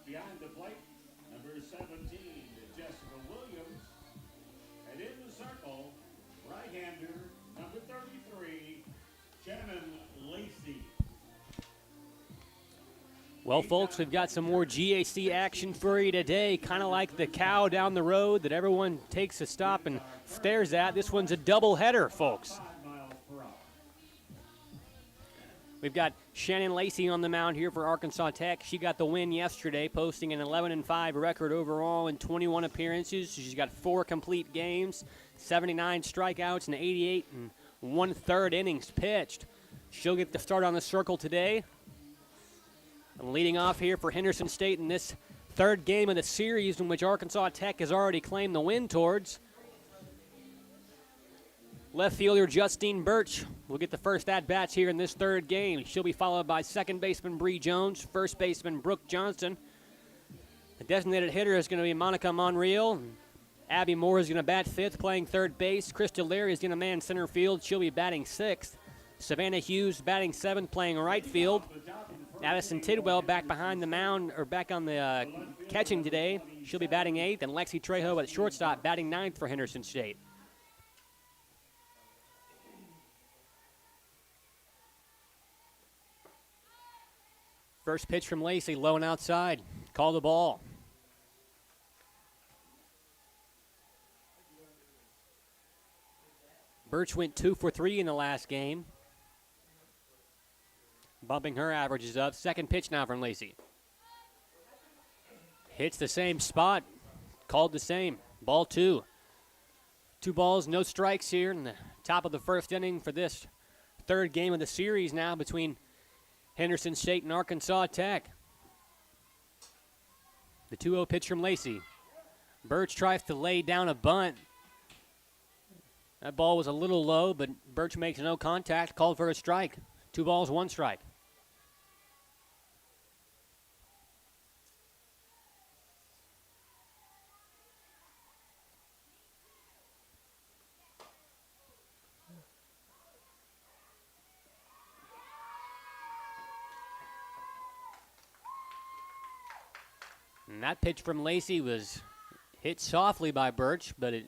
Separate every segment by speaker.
Speaker 1: behind the plate, number 17, Jessica Williams. And in the circle, right-hander, number 33, Shannon Lacey.
Speaker 2: Well, folks, we've got some more GAC action for you today, kind of like the cow down the road that everyone takes a stop and stares at. This one's a doubleheader, folks. We've got Shannon Lacey on the mound here for Arkansas Tech. She got the win yesterday, posting an 11-5 record overall in 21 appearances. She's got 4 complete games, 79 strikeouts, and 88 and 1/3 innings pitched. She'll get the start on the circle today. And leading off here for Henderson State in this third game of the series, in which Arkansas Tech has already claimed the win towards. Left fielder Justine Birch will get the first at-bats here in this third game. She'll be followed by second baseman Bree Jones, first baseman Brooke Johnson. The designated hitter is going to be Monica Monreal. Abby Moore is going to bat fifth, playing third base. Krista Leary is going to man center field. She'll be batting sixth. Savannah Hughes batting seventh, playing right field. Addison Tidwell back behind the mound, or back on the catching today. She'll be batting eighth, and Lexi Trejo at shortstop batting ninth for Henderson State. First pitch from Lacey, low and outside. Call the ball. Birch went 2 for 3 in the last game, bumping her averages up. Second pitch now from Lacey. Hits the same spot, called the same. Ball 2. 2 balls, no strikes here in the top of the first inning for this third game of the series now between Henderson State and Arkansas Tech. The 2-0 pitch from Lacey. Birch tries to lay down a bunt. That ball was a little low, but Birch makes no contact, called for a strike. 2 balls, 1 strike. And that pitch from Lacey was hit softly by Birch, but it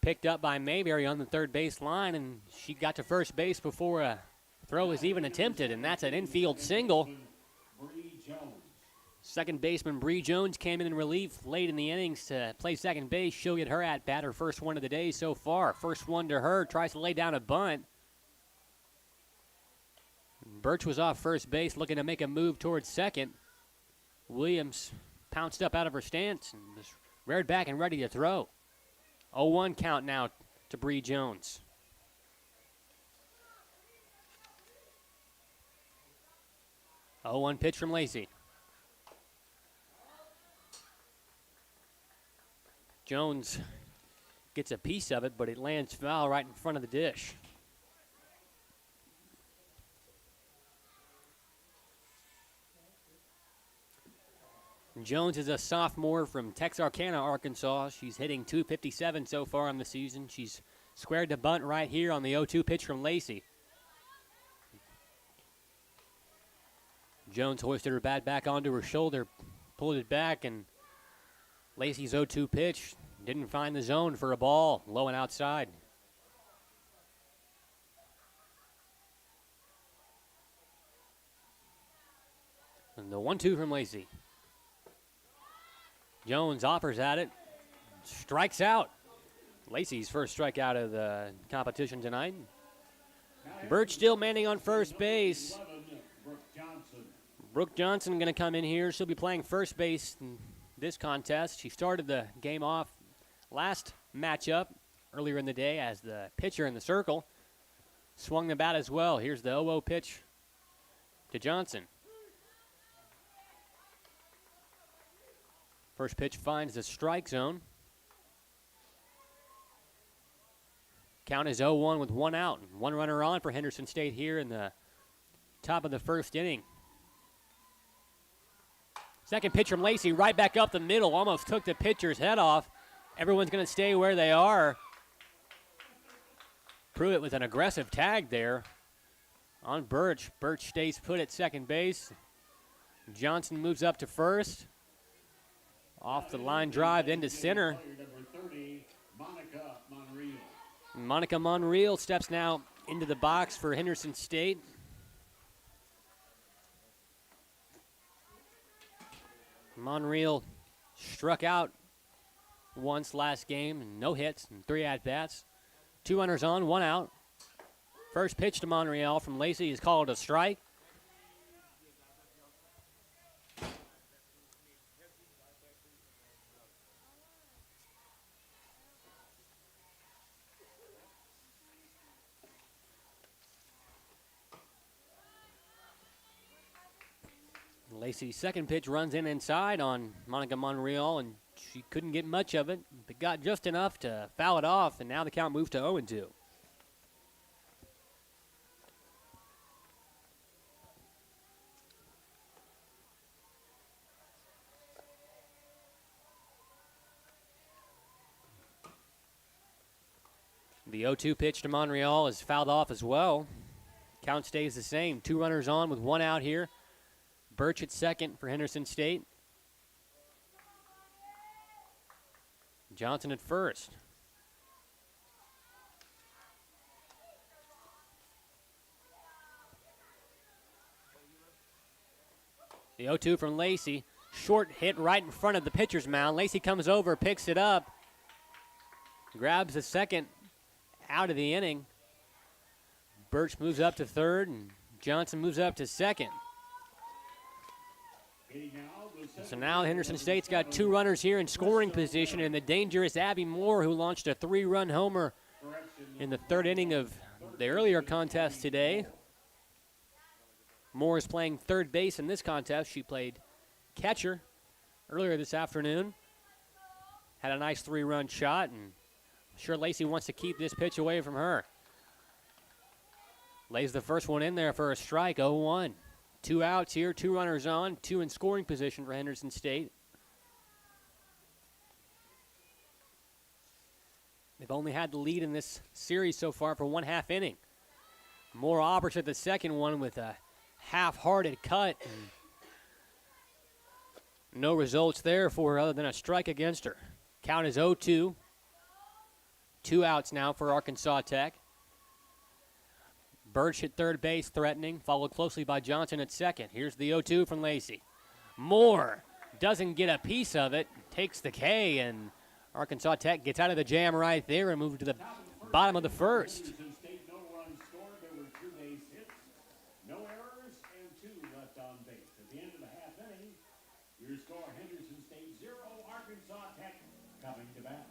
Speaker 2: picked up by Mayberry on the third base line, and she got to first base before a throw was even attempted, and that's an infield single. Second baseman Bree Jones came in relief late in the innings to play second base. She'll get her at-bat, her first one of the day so far. First one to her, tries to lay down a bunt. Birch was off first base looking to make a move towards second. Williams pounced up out of her stance and was reared back and ready to throw. 0-1 count now to Bree Jones. Oh, 1 pitch from Lacey. Jones gets a piece of it, but it lands foul right in front of the dish. Jones is a sophomore from Texarkana, Arkansas. She's hitting .257 so far on the season. She's squared the bunt right here on the 0-2 pitch from Lacey. Jones hoisted her bat back onto her shoulder, pulled it back, and Lacey's 0-2 pitch didn't find the zone for a ball, low and outside. And the 1-2 from Lacey. Jones offers at it, strikes out. Lacey's first strikeout of the competition tonight. Birch still manning on first base. Brooke Johnson going to come in here. She'll be playing first base in this contest. She started the game off last matchup earlier in the day as the pitcher in the circle. Swung the bat as well. Here's the 0-0 pitch to Johnson. First pitch finds the strike zone. Count is 0-1 with 1 out. 1 runner on for Henderson State here in the top of the first inning. Second pitch from Lacey, right back up the middle. Almost took the pitcher's head off. Everyone's going to stay where they are. Pruitt with an aggressive tag there on Birch. Birch stays put at second base. Johnson moves up to first. Off the line drive into center. Monica Monreal steps now into the box for Henderson State. Monreal struck out once last game, no hits and 3 at-bats. 2 runners on, 1 out. First pitch to Monreal from Lacey is called a strike. Lacey's second pitch runs in inside on Monica Monreal, and she couldn't get much of it, but got just enough to foul it off, and now the count moves to 0-2. The 0-2 pitch to Monreal is fouled off as well. Count stays the same. 2 runners on with 1 out here. Birch at second for Henderson State. Johnson at first. The 0-2 from Lacey. Short hit right in front of the pitcher's mound. Lacey comes over, picks it up, grabs the second out of the inning. Birch moves up to third, and Johnson moves up to second. So now Henderson State's got 2 runners here in scoring position, and the dangerous Abby Moore, who launched a 3-run homer in the 3rd inning of the earlier contest today. Moore is playing third base in this contest. She played catcher earlier this afternoon. Had a nice 3-run shot, and I'm sure Lacey wants to keep this pitch away from her. Lays the first one in there for a strike, 0-1. 2 outs here, 2 runners on, 2 in scoring position for Henderson State. They've only had the lead in this series so far for 1/2 inning. Moore offers at the second one with a half-hearted cut. No results there for her other than a strike against her. Count is 0-2. 2 outs now for Arkansas Tech. Birch at third base threatening, followed closely by Johnson at second. Here's the 0-2 from Lacey. Moore doesn't get a piece of it, takes the K, and Arkansas Tech gets out of the jam right there and moves to the bottom of the first.
Speaker 1: No errors and 2 left on base. At the end of the 1/2 inning, your score Henderson State 0, Arkansas Tech coming to bat.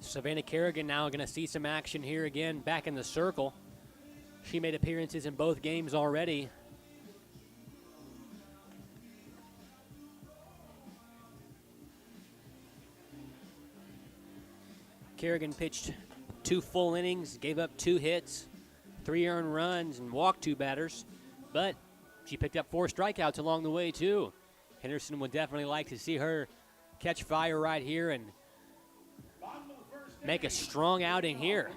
Speaker 2: Savannah Kerrigan now going to see some action here again back in the circle. She made appearances in both games already. Kerrigan pitched 2 full innings, gave up 2 hits, 3 earned runs, and walked 2 batters. But she picked up 4 strikeouts along the way, too. Henderson would definitely like to see her catch fire right here and make a strong outing here.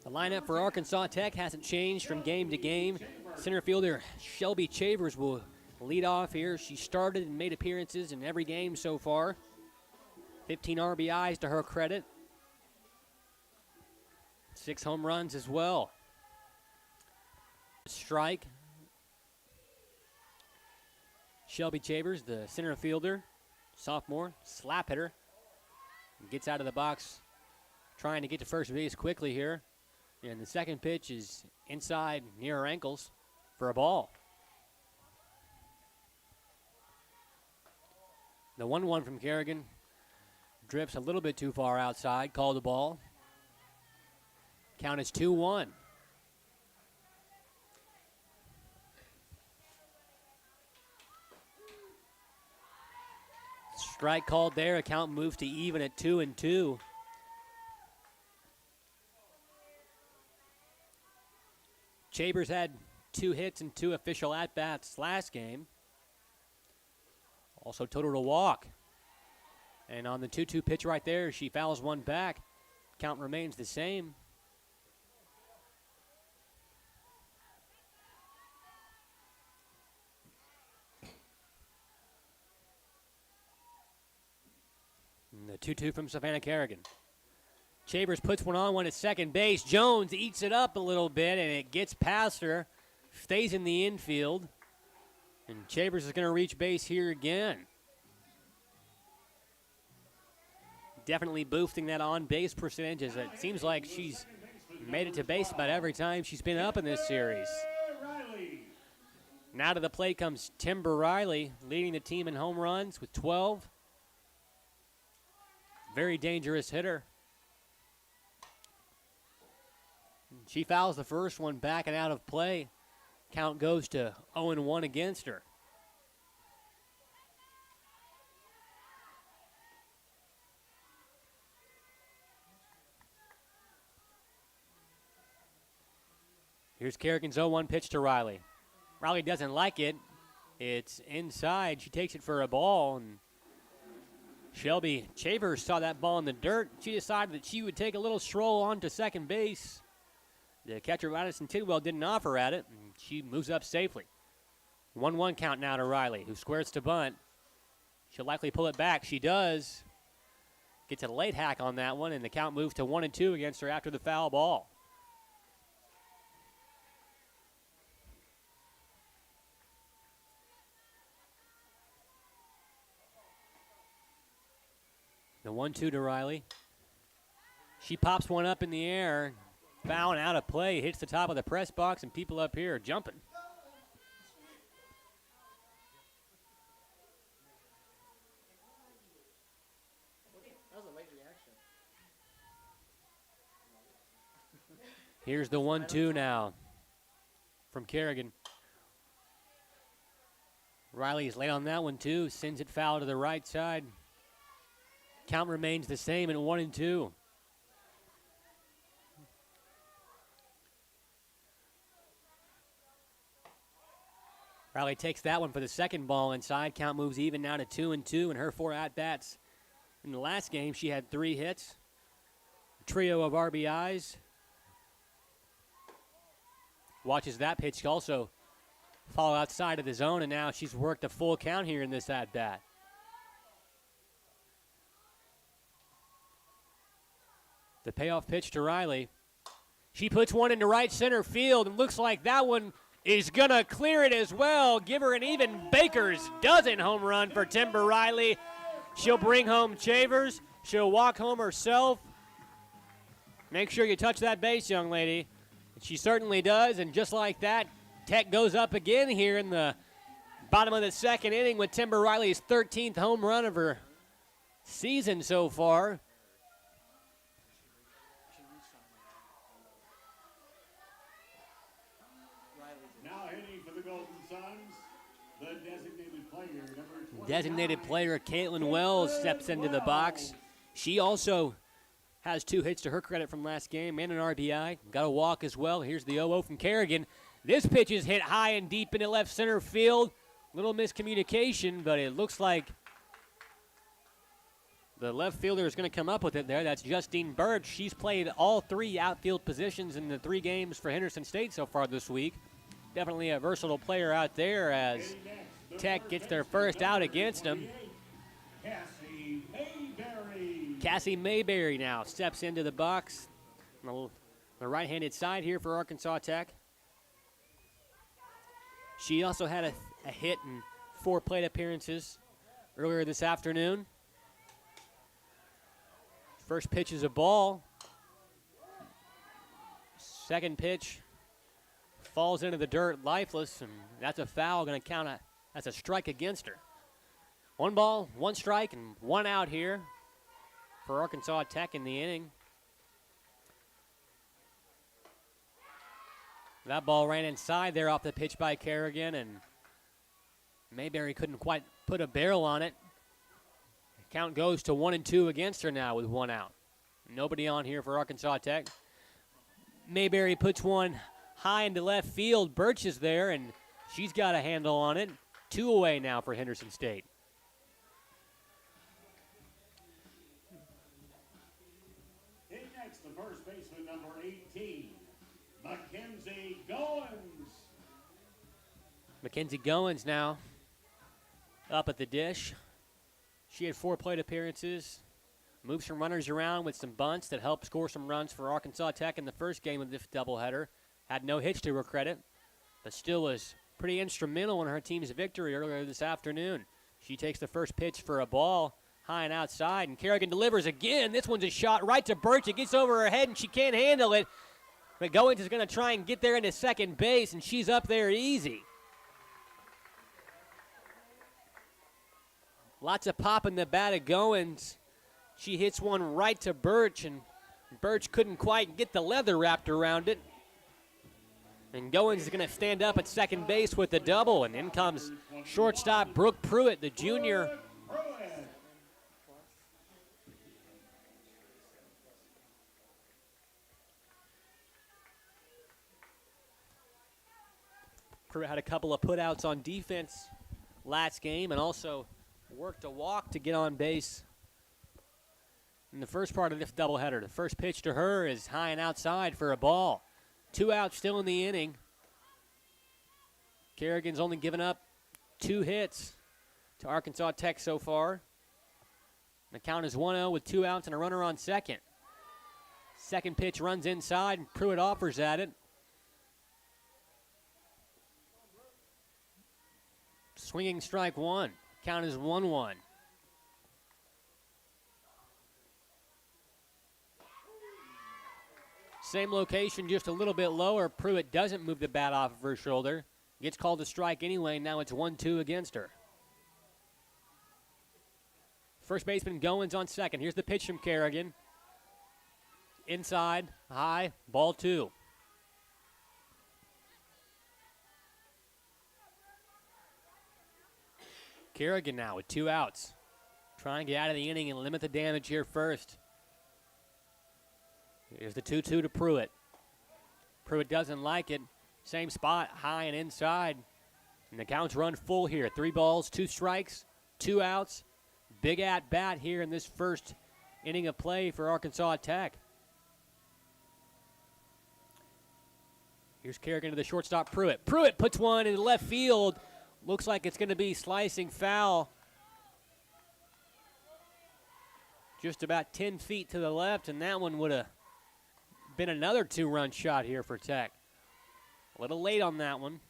Speaker 2: The lineup for Arkansas Tech hasn't changed from game to game. Center fielder Shelby Chavers will lead off here. She started and made appearances in every game so far. 15 RBIs to her credit. 6 home runs as well. Strike. Shelby Chavers, the center fielder, sophomore, slap hitter, gets out of the box trying to get to first base quickly here. And the second pitch is inside near her ankles for a ball. The 1-1 from Kerrigan drifts a little bit too far outside. Call the ball. Count is 2-1. Strike called there. Count moves to even at 2-2. Chambers had 2 hits and 2 official at-bats last game. Also totaled a walk. And on the 2-2 pitch right there, she fouls one back. Count remains the same. And the 2-2 from Savannah Kerrigan. Chambers puts one at second base. Jones eats it up a little bit, and it gets past her. Stays in the infield. And Chambers is going to reach base here again. Definitely boosting that on-base percentage, as it seems like she's made it to base about every time she's been up in this series. Now to the plate comes Timber Riley, leading the team in home runs with 12. Very dangerous hitter. She fouls the first one back and out of play. Count goes to 0-1 against her. Here's Kerrigan's 0-1 pitch to Riley. Riley doesn't like it. It's inside. She takes it for a ball, and Shelby Chambers saw that ball in the dirt. She decided that she would take a little stroll onto second base. The catcher, Madison Tidwell, didn't offer at it, and she moves up safely. 1-1 count now to Riley, who squares to bunt. She'll likely pull it back. She does. Gets a late hack on that one, and the count moves to 1-2 against her after the foul ball. The 1-2 to Riley. She pops one up in the air. Foul and out of play. Hits the top of the press box, and people up here are jumping.
Speaker 3: That was a late reaction.
Speaker 2: Here's the 1-2 now from Kerrigan. Riley's late on that one, too. Sends it foul to the right side. Count remains the same at 1-2. Riley takes that one for the second ball inside. Count moves even now to 2-2 in her 4 at-bats. In the last game, she had 3 hits, a trio of RBIs. Watches that pitch also fall outside of the zone, and now she's worked a full count here in this at-bat. The payoff pitch to Riley. She puts one into right center field, and looks like that one is going to clear it as well. Give her an even Baker's dozen home run for Timber Riley. She'll bring home Chavers. She'll walk home herself. Make sure you touch that base, young lady. She certainly does, and just like that, Tech goes up again here in the bottom of the second inning with Timber Riley's 13th home run of her season so far. Designated player Caitlin Wells steps into the box. She also has 2 hits to her credit from last game and an RBI. Got a walk as well. Here's the 0-0 from Kerrigan. This pitch is hit high and deep into left center field. Little miscommunication, but it looks like the left fielder is going to come up with it there. That's Justine Birch. She's played all 3 outfield positions in the 3 games for Henderson State so far this week. Definitely a versatile player out there as Tech gets their first out against them. Cassie Mayberry now steps into the box on the right-handed side here for Arkansas Tech. She also had a hit in 4 plate appearances earlier this afternoon. First pitch is a ball. Second pitch falls into the dirt lifeless, and that's a foul, going to count that's a strike against her. 1 ball, 1 strike, and 1 out here for Arkansas Tech in the inning. That ball ran inside there off the pitch by Kerrigan, and Mayberry couldn't quite put a barrel on it. Count goes to 1-2 against her now with 1 out. Nobody on here for Arkansas Tech. Mayberry puts one high into left field. Birch is there, and she's got a handle on it. 2 away now for Henderson State.
Speaker 1: In next, the first baseman, number 18, Mackenzie Goins.
Speaker 2: Mackenzie Goins now up at the dish. She had 4 plate appearances, moved some runners around with some bunts that helped score some runs for Arkansas Tech in the first game of this doubleheader. Had no hits to her credit, but still was pretty instrumental in her team's victory earlier this afternoon. She takes the first pitch for a ball high and outside, and Kerrigan delivers again. This one's a shot right to Birch. It gets over her head, and she can't handle it. But Goins is going to try and get there into second base, and she's up there easy. Lots of pop in the bat of Goins. She hits one right to Birch, and Birch couldn't quite get the leather wrapped around it. And Goins is going to stand up at second base with the double, and in comes shortstop Brooke Pruitt, the junior. Pruitt had a couple of putouts on defense last game and also worked a walk to get on base in the first part of this doubleheader. The first pitch to her is high and outside for a ball. 2 outs still in the inning. Kerrigan's only given up 2 hits to Arkansas Tech so far. The count is 1-0 with 2 outs and a runner on second. Second pitch runs inside, and Pruitt offers at it. Swinging strike 1. Count is 1-1. Same location, just a little bit lower. Pruitt doesn't move the bat off of her shoulder. Gets called a strike anyway. Now it's 1-2 against her. First baseman Goins on second. Here's the pitch from Kerrigan. Inside, high, ball 2. Kerrigan now with 2 outs. Trying to get out of the inning and limit the damage here first. Here's the 2-2 to Pruitt. Pruitt doesn't like it. Same spot, high and inside. And the count's run full here. 3 balls, 2 strikes, 2 outs. Big at bat here in this first inning of play for Arkansas Tech. Here's Kerrigan to the shortstop, Pruitt. Pruitt puts one in left field. Looks like it's going to be slicing foul. Just about 10 feet to the left, and that one would have been another 2-run shot here for Tech. A little late on that one.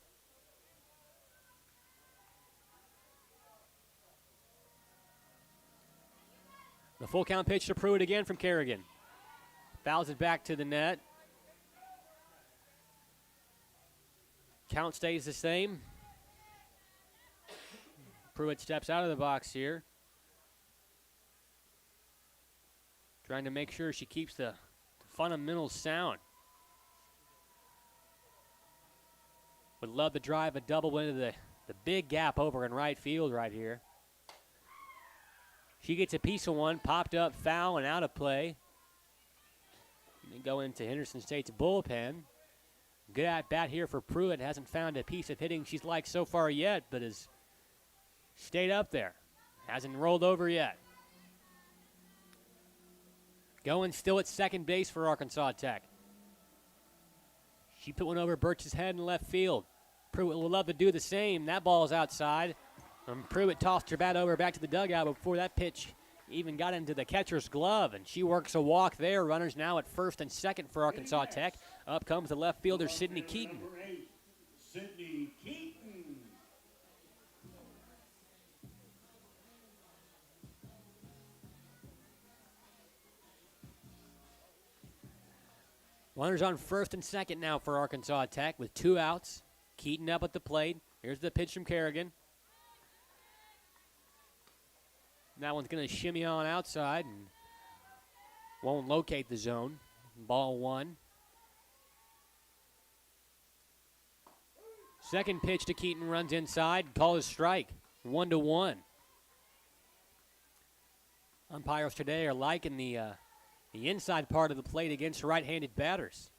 Speaker 2: The full count pitch to Pruitt again from Kerrigan. Fouls it back to the net. Count stays the same. Pruitt steps out of the box here. Trying to make sure she keeps the fundamentals sound. Would love to drive a double into the big gap over in right field right here. She gets a piece of one, popped up, foul, and out of play. And then go into Henderson State's bullpen. Good at bat here for Pruitt. Hasn't found a piece of hitting she's liked so far yet, but has stayed up there. Hasn't rolled over yet. Going still at second base for Arkansas Tech. She put one over Birch's head in left field. Pruitt will love to do the same. That ball's outside. Pruitt tossed her bat over back to the dugout before that pitch even got into the catcher's glove, and she works a walk there. Runners now at first and second for Arkansas Tech. Up comes the left fielder, Sydney Keaton.
Speaker 1: Sydney Keaton.
Speaker 2: Runners on first and second now for Arkansas Tech with 2 outs. Keaton up at the plate. Here's the pitch from Kerrigan. That one's going to shimmy on outside and won't locate the zone. Ball 1. Second pitch to Keaton, runs inside. Call is strike. 1-1. Umpires today are liking the inside part of the plate against right-handed batters.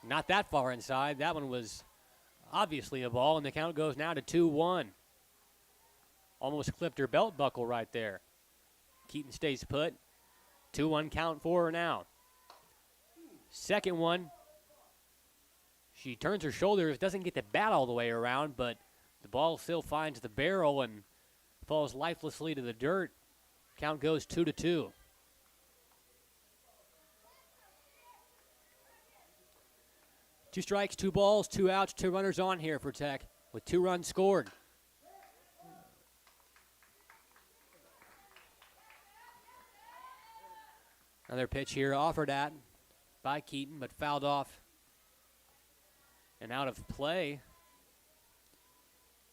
Speaker 2: Not that far inside. That one was obviously a ball, and the count goes now to 2-1. Almost clipped her belt buckle right there. Keaton stays put. 2-1 count for her now. Second one. She turns her shoulders, doesn't get the bat all the way around, but the ball still finds the barrel and falls lifelessly to the dirt. Count goes 2-2. Two strikes, 2 balls, 2 outs, 2 runners on here for Tech with 2 runs scored. Another pitch here offered at by Keaton, but fouled off and out of play.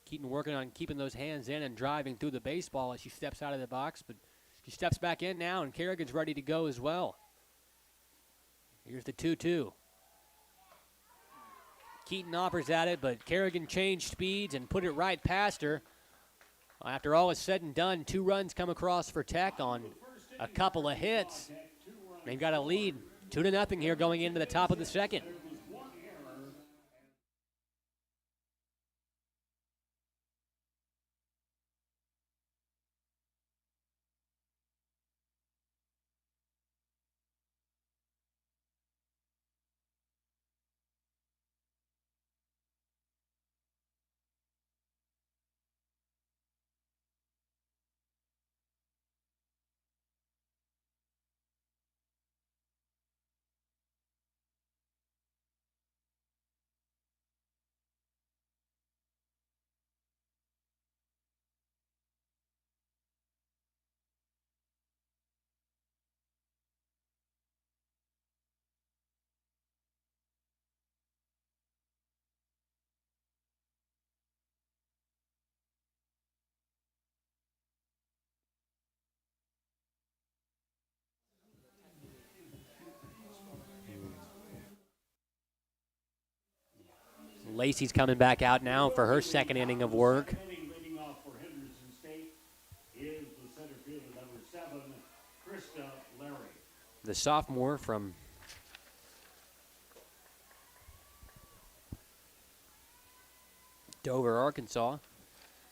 Speaker 2: Keaton working on keeping those hands in and driving through the baseball as she steps out of the box, but she steps back in now, and Kerrigan's ready to go as well. Here's the 2-2. Keaton offers at it, but Kerrigan changed speeds and put it right past her. After all is said and done, 2 runs come across for Tech on a couple of hits. They've got a lead, 2-0 here going into the top of the second. Lacey's coming back out now for her second inning of work.
Speaker 1: Leading off for Henderson State is the center fielder, number 7, Krista Larry.
Speaker 2: The sophomore from Dover, Arkansas.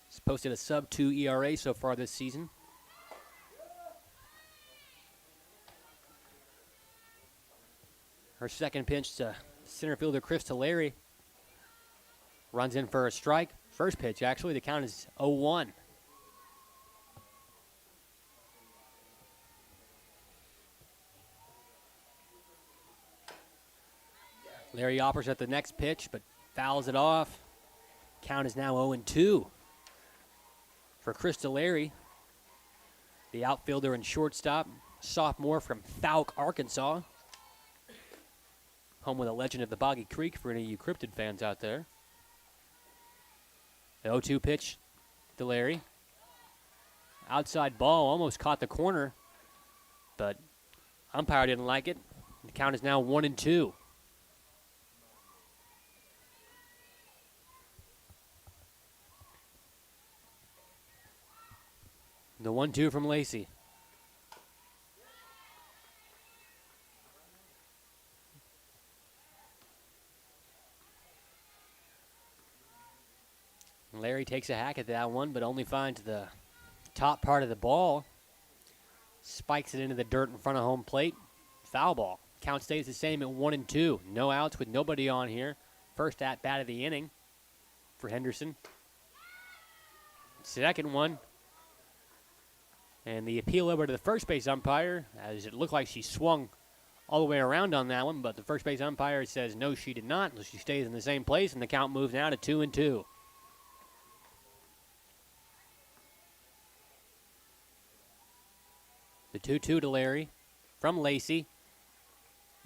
Speaker 2: Has posted a sub-2 ERA so far this season. Her second pitch to center fielder Krista Larry. Runs in for a strike. First pitch, actually. The count is 0-1. Larry offers at the next pitch, but fouls it off. Count is now 0-2 for Krista Larry, the outfielder and shortstop, sophomore from Fouke, Arkansas. Home with a legend of the Boggy Creek for any of you cryptid fans out there. The 0-2 pitch to Larry. Outside ball, almost caught the corner, but umpire didn't like it. The count is now 1-2. The 1-2 from Lacey. Larry takes a hack at that one, but only finds the top part of the ball. Spikes it into the dirt in front of home plate. Foul ball. Count stays the same at 1-2. No outs with nobody on here. First at bat of the inning for Henderson. Second one. And the appeal over to the first base umpire, as it looked like she swung all the way around on that one, but the first base umpire says no, she did not. So she stays in the same place, and the count moves now to 2-2. The 2-2 to Larry from Lacey.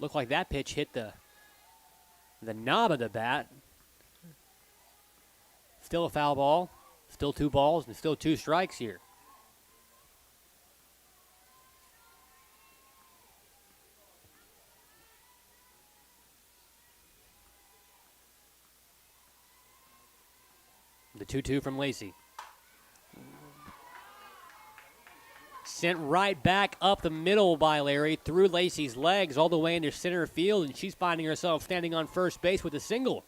Speaker 2: Looked like that pitch hit the knob of the bat. Still a foul ball. Still 2 balls and still 2 strikes here. The 2-2 from Lacey. Sent right back up the middle by Larry, through Lacey's legs all the way into center field, and she's finding herself standing on first base with a single.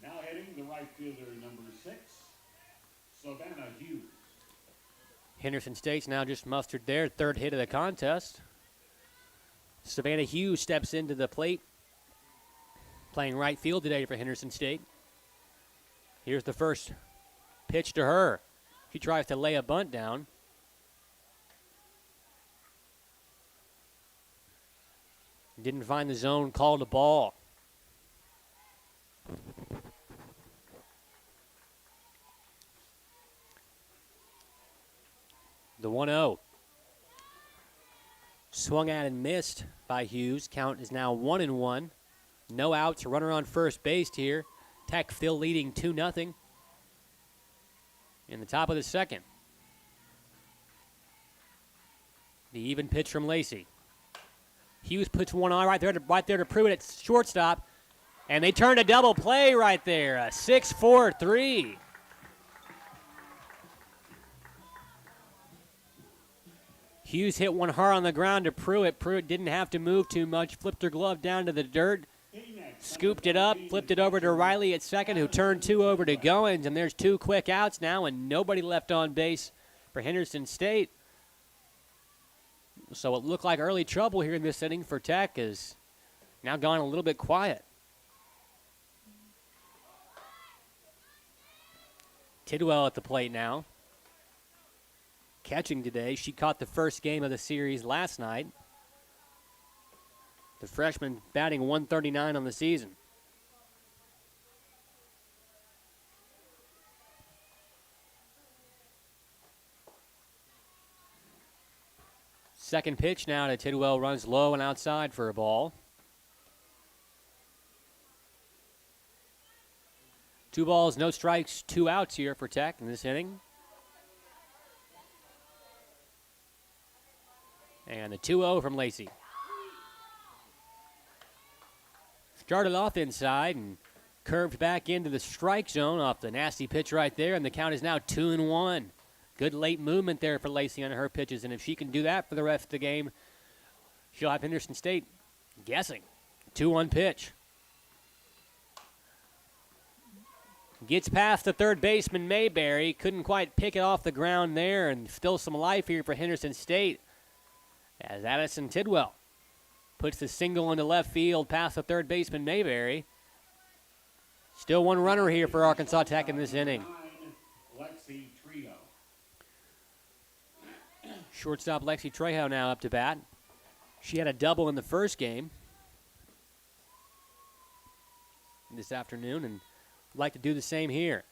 Speaker 1: Now hitting the right fielder, number 6, Savannah Hughes.
Speaker 2: Henderson State's now just mustered their third hit of the contest. Savannah Hughes steps into the plate, playing right field today for Henderson State. Here's the first pitch to her. She tries to lay a bunt down. Didn't find the zone, called a ball. The 1-0. Swung at and missed by Hughes. Count is now 1-1. No outs, runner on first base here. Tech still leading 2-0 in the top of the second. The even pitch from Lacey. Hughes puts one on right there to prove it at shortstop. And they turn a double play right there. A 6-4-3. Hughes hit one hard on the ground to Pruitt. Pruitt didn't have to move too much. Flipped her glove down to the dirt. Scooped it up. Flipped it over to Riley at second, who turned 2 over to Goins. And there's 2 quick outs now and nobody left on base for Henderson State. So it looked like early trouble here in this inning for Tech is now gone a little bit quiet. Tidwell at the plate now. Catching today. She caught the first game of the series last night. The freshman batting 139 on the season. Second pitch now to Tidwell, runs low and outside for a ball. 2 balls, no strikes, 2 outs here for Tech in this inning. And the 2-0 from Lacey. Started off inside and curved back into the strike zone off the nasty pitch right there, and the count is now 2-1. Good late movement there for Lacey on her pitches, and if she can do that for the rest of the game, she'll have Henderson State guessing. 2-1 pitch. Gets past the third baseman, Mayberry. Couldn't quite pick it off the ground there, and still some life here for Henderson State as Addison Tidwell puts the single into left field past the third baseman, Mayberry. Still 1 runner here for Arkansas Tech in this inning.
Speaker 1: Lexi Trejo.
Speaker 2: Shortstop Lexi Trejo now up to bat. She had a double in the first game this afternoon and would like to do the same here.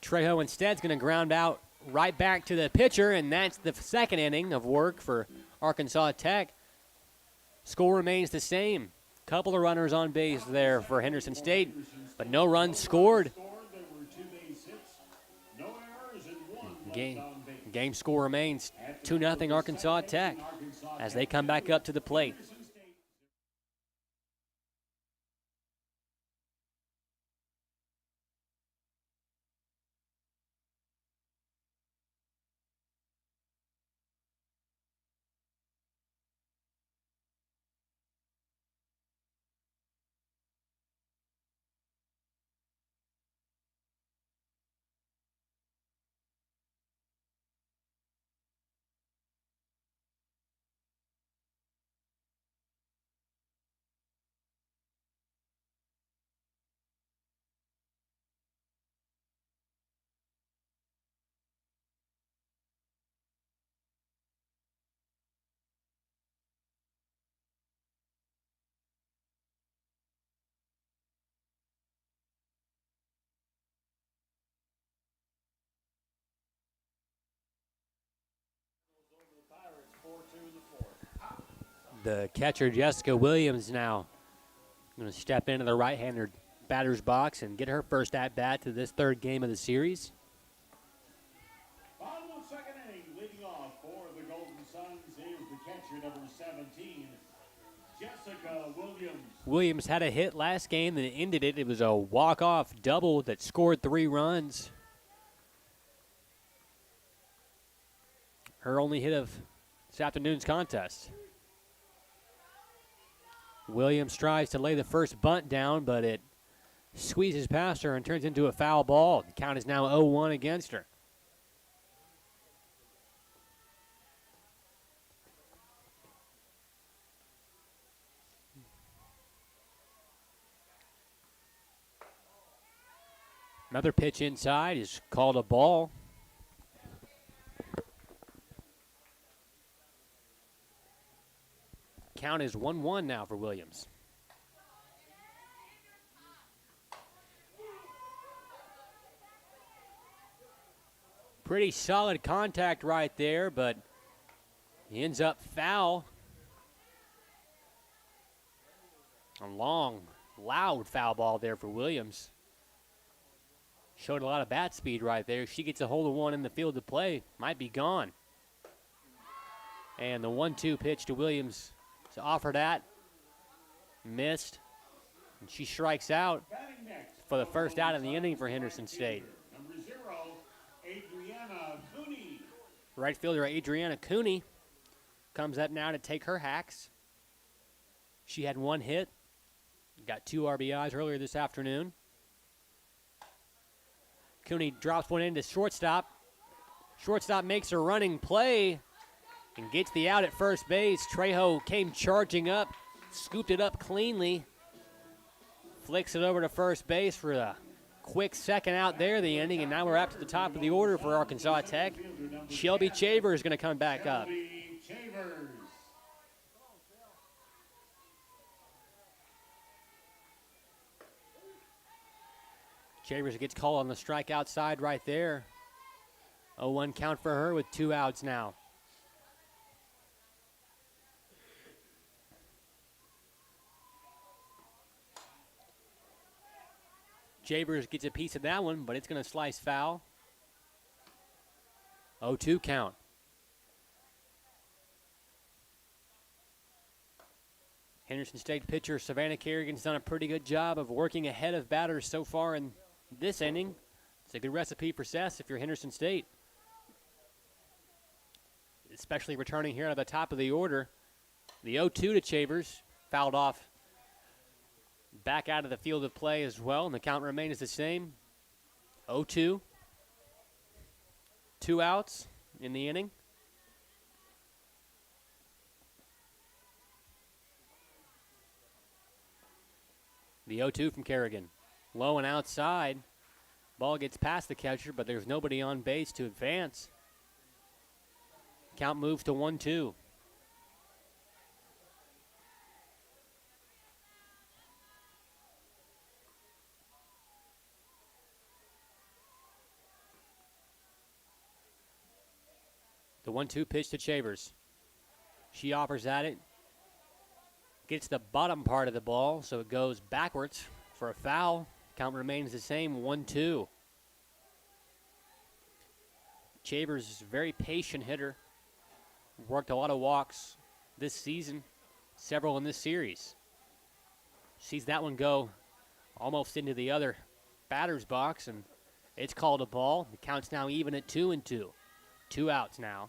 Speaker 2: Trejo instead is going to ground out right back to the pitcher, and that's the second inning of work for Arkansas Tech. Score remains the same. Couple of runners on base there for Henderson State, but no runs scored. Game score remains 2-0 Arkansas Tech as they come back up to the plate. The catcher, Jessica Williams, now going to step into the right-hander batter's box and get her first at-bat to this third game of the series.
Speaker 1: Bottom of second inning, leading off for the Golden Suns is the catcher, number 17, Jessica Williams.
Speaker 2: Williams had a hit last game that ended it. It was a walk-off double that scored 3 runs. Her only hit of this afternoon's contest. Williams tries to lay the first bunt down, but it squeezes past her and turns into a foul ball. The count is now 0-1 against her. Another pitch inside is called a ball. Count is 1-1 now for Williams. Pretty solid contact right there, but he ends up foul. A long, loud foul ball there for Williams. Showed a lot of bat speed right there. She gets a hold of one in the field of play. Might be gone. And the 1-2 pitch to Williams to offer that. Missed. And she strikes out for the first out of the inning for Henderson State.
Speaker 1: Number 0, Adriana Cooney.
Speaker 2: Right fielder Adriana Cooney comes up now to take her hacks. She had 1 hit. Got 2 RBIs earlier this afternoon. Cooney drops one into shortstop. Shortstop makes a running play and gets the out at first base. Trejo came charging up, scooped it up cleanly, flicks it over to first base for a quick second out there the inning, and now we're up to the top of the order for Arkansas Tech. Shelby Chaver is going to come back up.
Speaker 1: Shelby Chavers.
Speaker 2: Chavers gets called on the strike outside right there. 0-1 count for her with 2 outs now. Chavers gets a piece of that one, but it's going to slice foul. 0-2 count. Henderson State pitcher Savannah Kerrigan's done a pretty good job of working ahead of batters so far in this inning. It's a good recipe for success if you're Henderson State, especially returning here at the top of the order. The 0-2 to Chavers, fouled off back out of the field of play as well, and the count remains the same. 0-2. 2 outs in the inning. The 0-2 from Kerrigan. Low and outside. Ball gets past the catcher, but there's nobody on base to advance. Count moves to 1-2. The 1-2 pitch to Chavers. She offers at it. Gets the bottom part of the ball, so it goes backwards for a foul. Count remains the same, 1-2. Chavers is a very patient hitter. Worked a lot of walks this season, several in this series. Sees that one go almost into the other batter's box, and it's called a ball. The count's now even at 2-2. 2 outs now.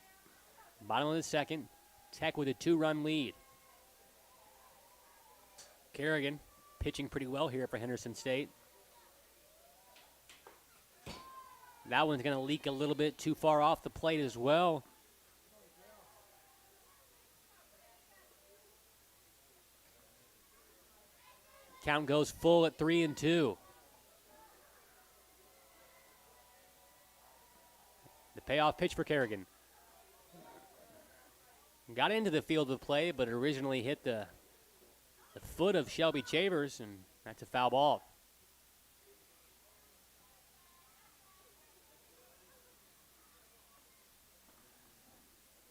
Speaker 2: Bottom of the second, Tech with a 2-run lead. Kerrigan pitching pretty well here for Henderson State. That one's going to leak a little bit too far off the plate as well. Count goes full at 3-2. The payoff pitch for Kerrigan. Got into the field of play, but originally hit the foot of Shelby Chavers, and that's a foul ball.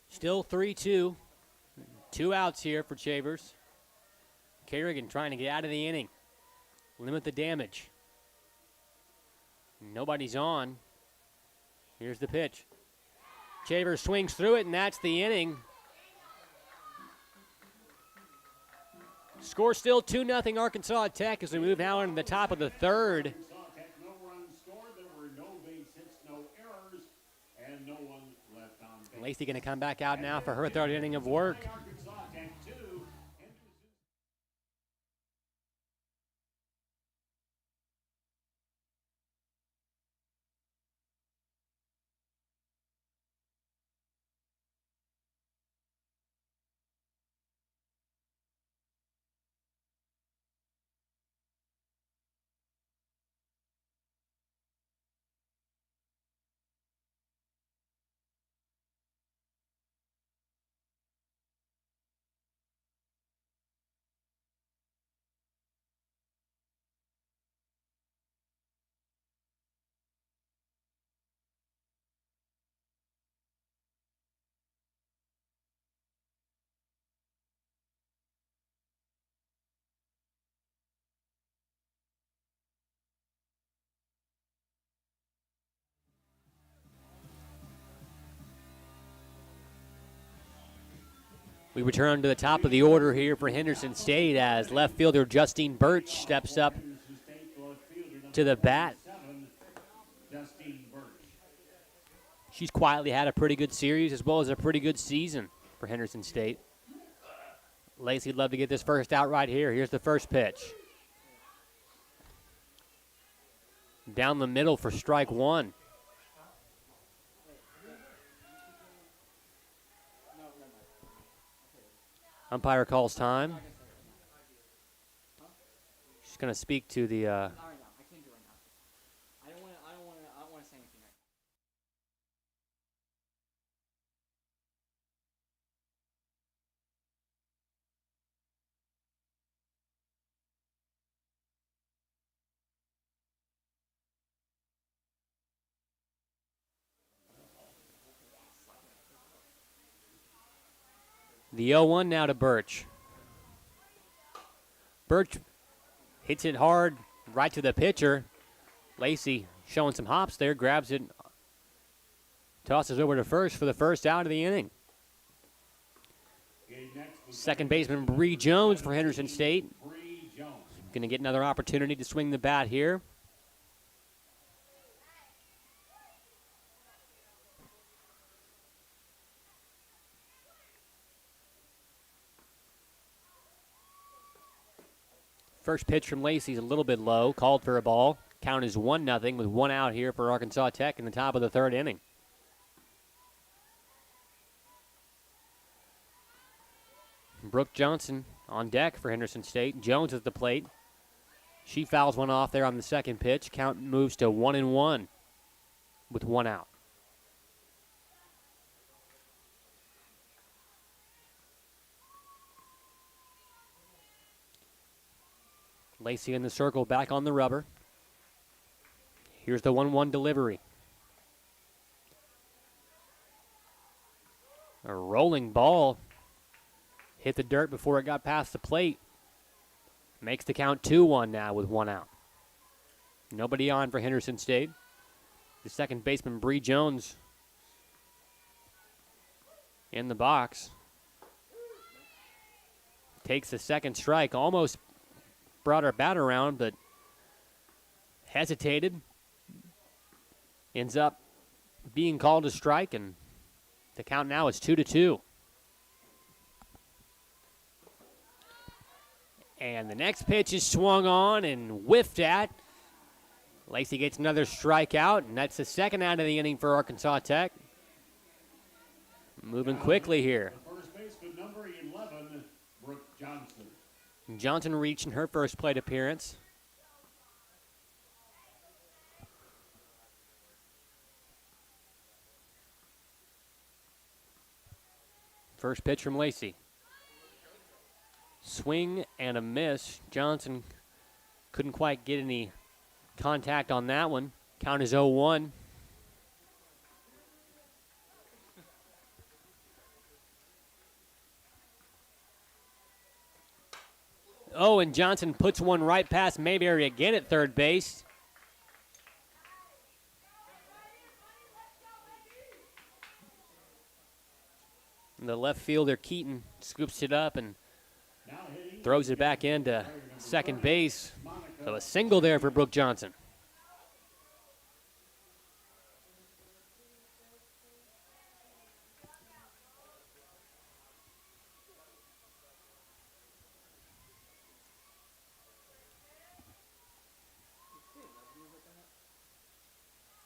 Speaker 2: Still 3-2. 2 outs here for Chavers. Kerrigan trying to get out of the inning. Limit the damage. Nobody's on. Here's the pitch. Chavers swings through it, and that's the inning. Score still 2-0 Arkansas Tech as we move now into the top of the third.
Speaker 1: Arkansas Tech, no runs scored. There were no base hits, no errors, and no one left on base.
Speaker 2: Lacey going to come back out now for her third inning of work.
Speaker 1: Arkansas Tech 2, Henderson.
Speaker 2: We return to the top of the order here for Henderson State as left fielder Justine Birch steps up to the bat. She's quietly had a pretty good series as well as a pretty good season for Henderson State. Lacey'd love to get this first out right here. Here's the first pitch. Down the middle for strike one. Umpire calls time. She's going to speak to the.
Speaker 3: Not right now. I can't do it right now. I don't want to say anything right now.
Speaker 2: The 0-1 now to Birch. Birch hits it hard right to the pitcher. Lacey showing some hops there, grabs it, tosses over to first for the first out of the inning. Second baseman Bree Jones for Henderson State. Going to get another opportunity to swing the bat here. First pitch from Lacey's a little bit low, called for a ball. Count is 1-0 with one out here for Arkansas Tech in the top of the third inning. Brooke Johnson on deck for Henderson State. Jones at the plate. She fouls one off there on the second pitch. Count moves to 1-1 with one out. Lacey in the circle, back on the rubber. Here's the 1-1 delivery. A rolling ball hit the dirt before it got past the plate. Makes the count 2-1 now with one out. Nobody on for Henderson State. The second baseman, Bree Jones, in the box. Takes the second strike, almost brought her bat around, but hesitated. Ends up being called a strike, and the count now is 2-2. And the next pitch is swung on and whiffed at. Lacey gets another strikeout, and that's the second out of the inning for Arkansas Tech. Moving quickly here.
Speaker 1: First baseman, number 11, Brooke Johnson.
Speaker 2: Johnson reaching her first plate appearance. First pitch from Lacey. Swing and a miss. Johnson couldn't quite get any contact on that one. Count is 0-1. Oh, and Johnson puts one right past Mayberry again at third base. And the left fielder, Keaton, scoops it up, and
Speaker 1: now hitting
Speaker 2: throws it back into second base. So a single there for Brooke Johnson.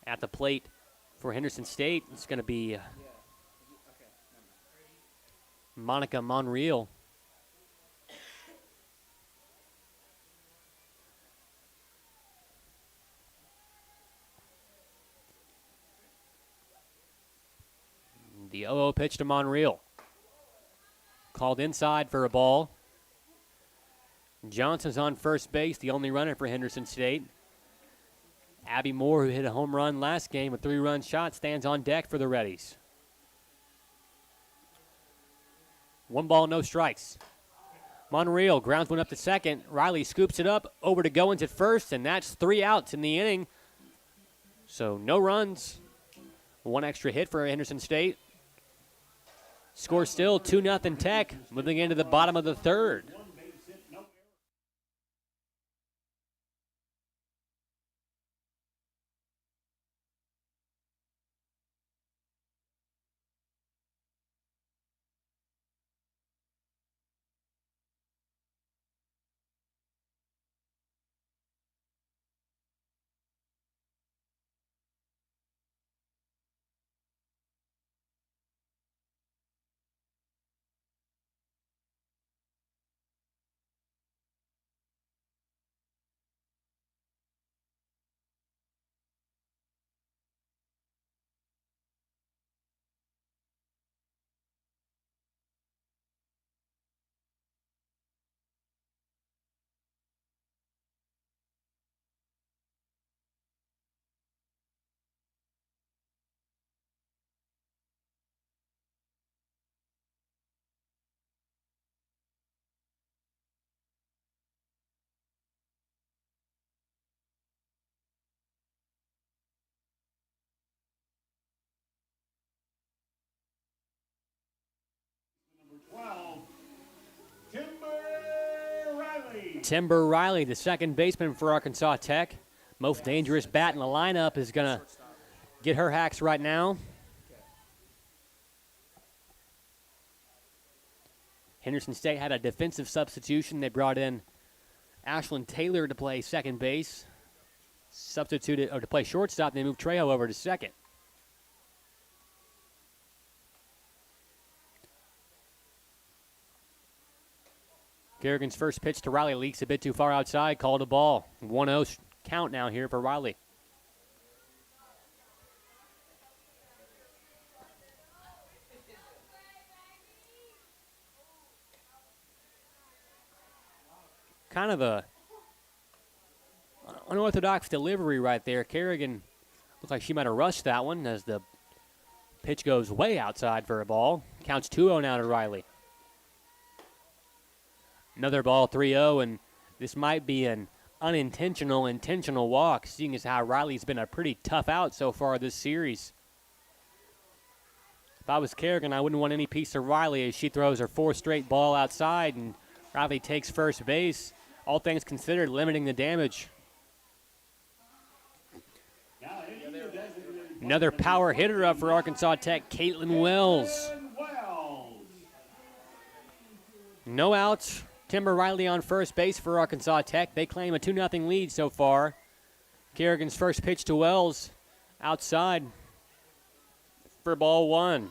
Speaker 2: At the plate for Henderson State, it's going to be Monica Monreal. The 0-0 pitch to Monreal. Called inside for a ball. Johnson's on first base, the only runner for Henderson State. Abby Moore, who hit a home run last game, a 3-run shot, stands on deck for the Reddies. 1 ball, no strikes. Monreal grounds one up to second. Riley scoops it up over to Goins at first, and that's 3 outs in the inning. So no runs. 1 extra hit for Henderson State. Score still 2-0 Tech, moving into the bottom of the third. Timber Riley, the second baseman for Arkansas Tech. Most dangerous bat in the lineup, is going to get her hacks right now. Henderson State had a defensive substitution. They brought in Ashlyn Taylor to play second base. Substituted, or to play shortstop, they moved Trejo over to second. Kerrigan's first pitch to Riley leaks a bit too far outside, called a ball. 1-0 count now here for Riley. Kind of a unorthodox delivery right there. Kerrigan looked like she might have rushed that one as the pitch goes way outside for a ball. Counts 2-0 now to Riley. Another ball, 3-0, and this might be an intentional walk, seeing as how Riley's been a pretty tough out so far this series. If I was Kerrigan, I wouldn't want any piece of Riley as she throws her 4th straight ball outside, and Riley takes first base. All things considered, limiting the damage. Another power hitter up for Arkansas Tech, Caitlin Wells. No outs. Timber Riley on first base for Arkansas Tech. They claim a 2-0 lead so far. Kerrigan's first pitch to Wells outside for ball 1.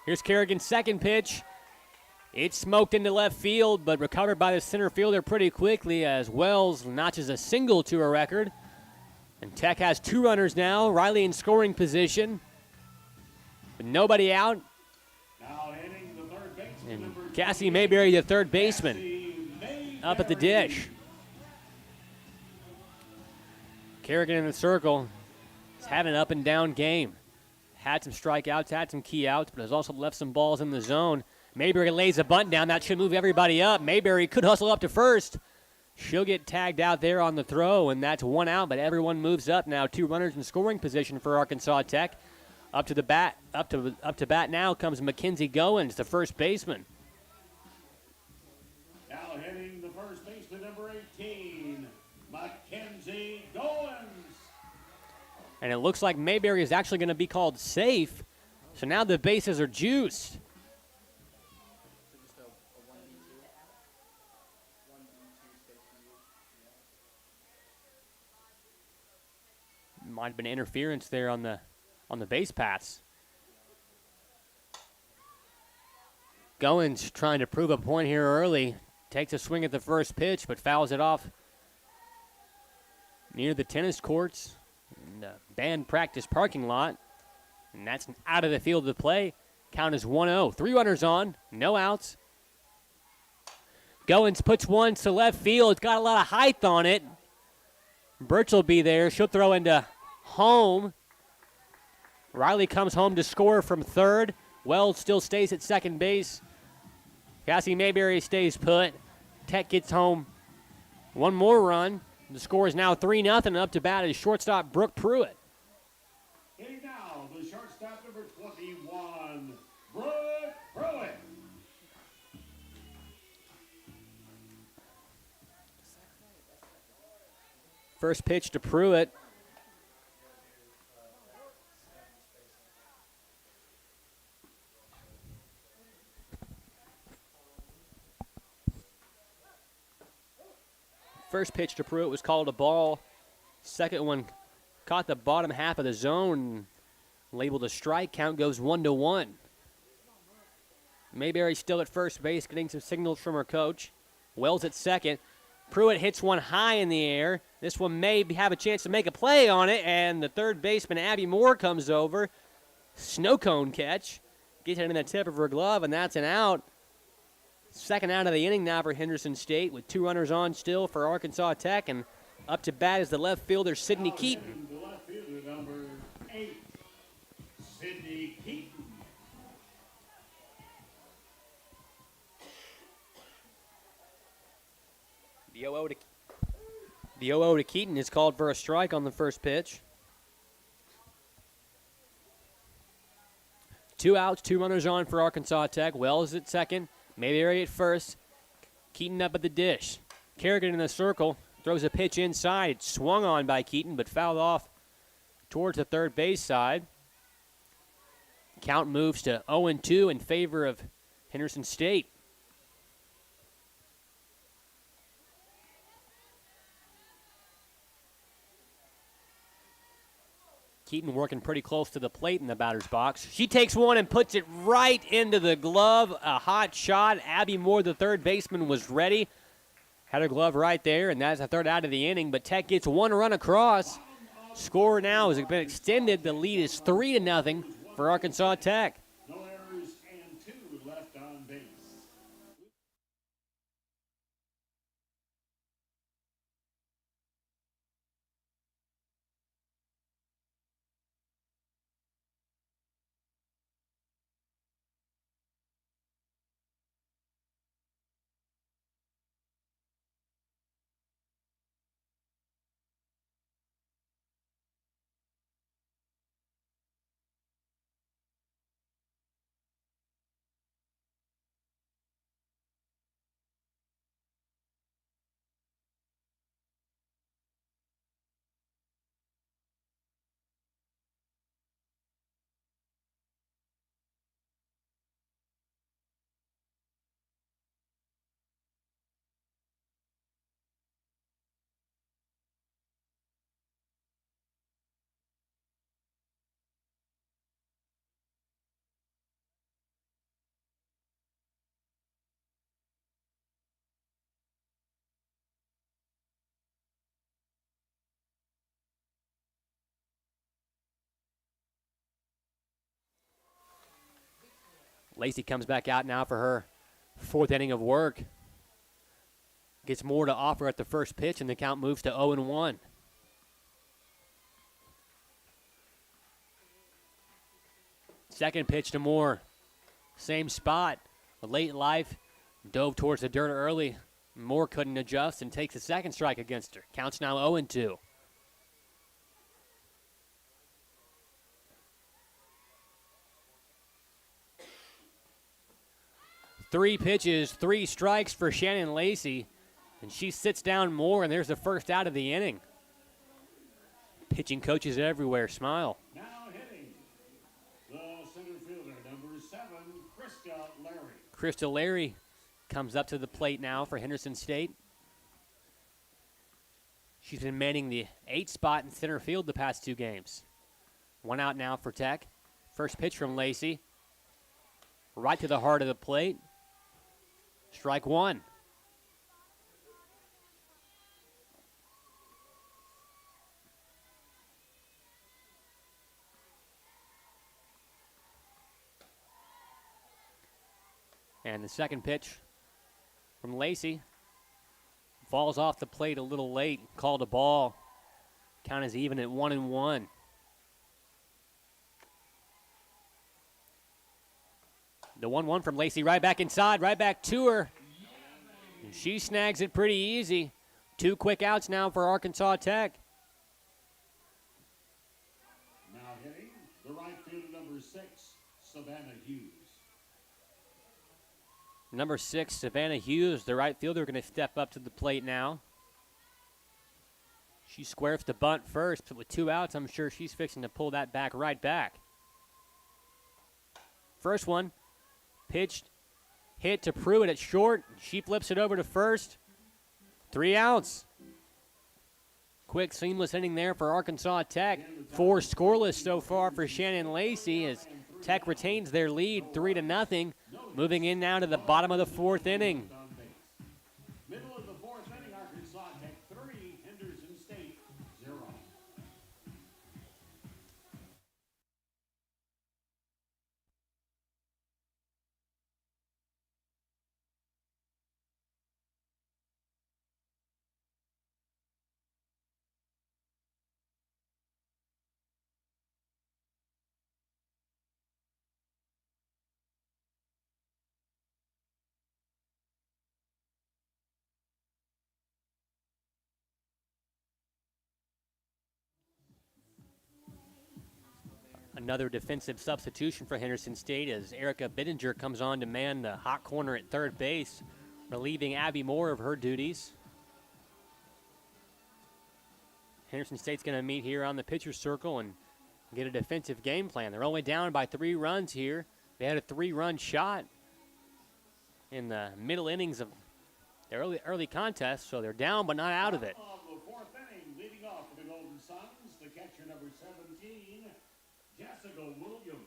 Speaker 2: Here's Kerrigan's second pitch. It's smoked into left field, but recovered by the center fielder pretty quickly as Wells notches a single to her record. And Tech has 2 runners now. Riley in scoring position. But nobody out. And Cassie Mayberry, the third baseman, up at the dish. Kerrigan in the circle. He's had an up-and-down game. Had some strikeouts, had some key outs, but has also left some balls in the zone. Mayberry lays a bunt down. That should move everybody up. Mayberry could hustle up to first. She'll get tagged out there on the throw, and that's 1 out, but everyone moves up now. 2 runners in scoring position for Arkansas Tech. Up to bat now comes Mackenzie Goins, the first baseman.
Speaker 1: Now hitting the first baseman, number 18, Mackenzie Goins.
Speaker 2: And it looks like Mayberry is actually going to be called safe. So now the bases are juiced.
Speaker 3: Just a 1v2. 1v2 space for you.
Speaker 2: Might have been interference there on the base paths. Goins trying to prove a point here early. Takes a swing at the first pitch, but fouls it off near the tennis courts in the band practice parking lot. And that's out of the field of play. Count is 1-0. 3 runners on, no outs. Goins puts one to left field. It's got a lot of height on it. Birch will be there. She'll throw into home. Riley comes home to score from third. Wells still stays at second base. Cassie Mayberry stays put. Tech gets home. One more run. The score is now 3-0. Up to bat is shortstop Brooke Pruitt.
Speaker 1: Hitting now, the shortstop, number 21, Brooke Pruitt.
Speaker 2: First pitch to Pruitt. First pitch to Pruitt was called a ball. Second one caught the bottom half of the zone, labeled a strike. Count goes 1-1. Mayberry still at first base, getting some signals from her coach. Wells at second. Pruitt hits one high in the air. This one may have a chance to make a play on it, and the third baseman, Abby Moore, comes over. Snow cone catch. Gets it in the tip of her glove, and that's an out. Second out of the inning now for Henderson State, with 2 runners on still for Arkansas Tech, and up to bat is the left fielder, Sydney Keaton.
Speaker 1: The left fielder, number 8, Sydney Keaton.
Speaker 2: The 0-0 to Keaton is called for a strike on the first pitch. 2 outs, 2 runners on for Arkansas Tech. Wells at second, Mayberry at first. Keaton up at the dish. Kerrigan in the circle, throws a pitch inside. Swung on by Keaton, but fouled off towards the third base side. Count moves to 0-2 in favor of Henderson State. Keaton working pretty close to the plate in the batter's box. She takes one and puts it right into the glove. A hot shot. Abby Moore, the third baseman, was ready. Had her glove right there, and that's the third out of the inning. But Tech gets one run across. Score now has been extended. The lead is 3-0 for Arkansas Tech.
Speaker 1: No errors and 2 left on base.
Speaker 2: Lacey comes back out now for her 4th inning of work. Gets more to offer at the first pitch, and the count moves to 0-1. Second pitch to Moore. Same spot. A late life. Dove towards the dirt early. Moore couldn't adjust and takes the second strike against her. Counts now 0-2. 3 pitches, 3 strikes for Shannon Lacey, and she sits down more, and there's the first out of the inning. Pitching coaches everywhere smile.
Speaker 1: Now hitting the center fielder, number 7, Krista Larry.
Speaker 2: Krista Larry comes up to the plate now for Henderson State. She's been manning the 8th spot in center field the past 2 games. 1 out now for Tech. First pitch from Lacey. Right to the heart of the plate. Strike 1. And the second pitch from Lacey falls off the plate a little late. Called a ball. Count is even at 1-1. The 1-1 from Lacey right back inside, right back to her. And she snags it pretty easy. 2 quick outs now for Arkansas Tech.
Speaker 1: Now hitting the right fielder, number 6, Savannah Hughes.
Speaker 2: Number 6, Savannah Hughes, the right fielder, going to step up to the plate now. She squares the bunt first, but with 2 outs, I'm sure she's fixing to pull that back right back. First one, pitched, hit to Pruitt at short. She flips it over to first. 3 outs. Quick, seamless inning there for Arkansas Tech. 4 scoreless so far for Shannon Lacey as Tech retains their lead 3-0. Moving in now to the bottom of the 4th inning.
Speaker 1: Middle of the 4th inning, Arkansas Tech 3, Henderson State 0.
Speaker 2: Another defensive substitution for Henderson State as Erica Bittinger comes on to man the hot corner at third base, relieving Abby Moore of her duties. Henderson State's going to meet here on the pitcher's circle and get a defensive game plan. They're only down by 3 runs here. They had a 3-run shot in the middle innings of the early contest, so they're down but not out of it.
Speaker 1: Of the 4th inning, leading off for the Golden Suns, the catcher, number 17, Jessica Williams.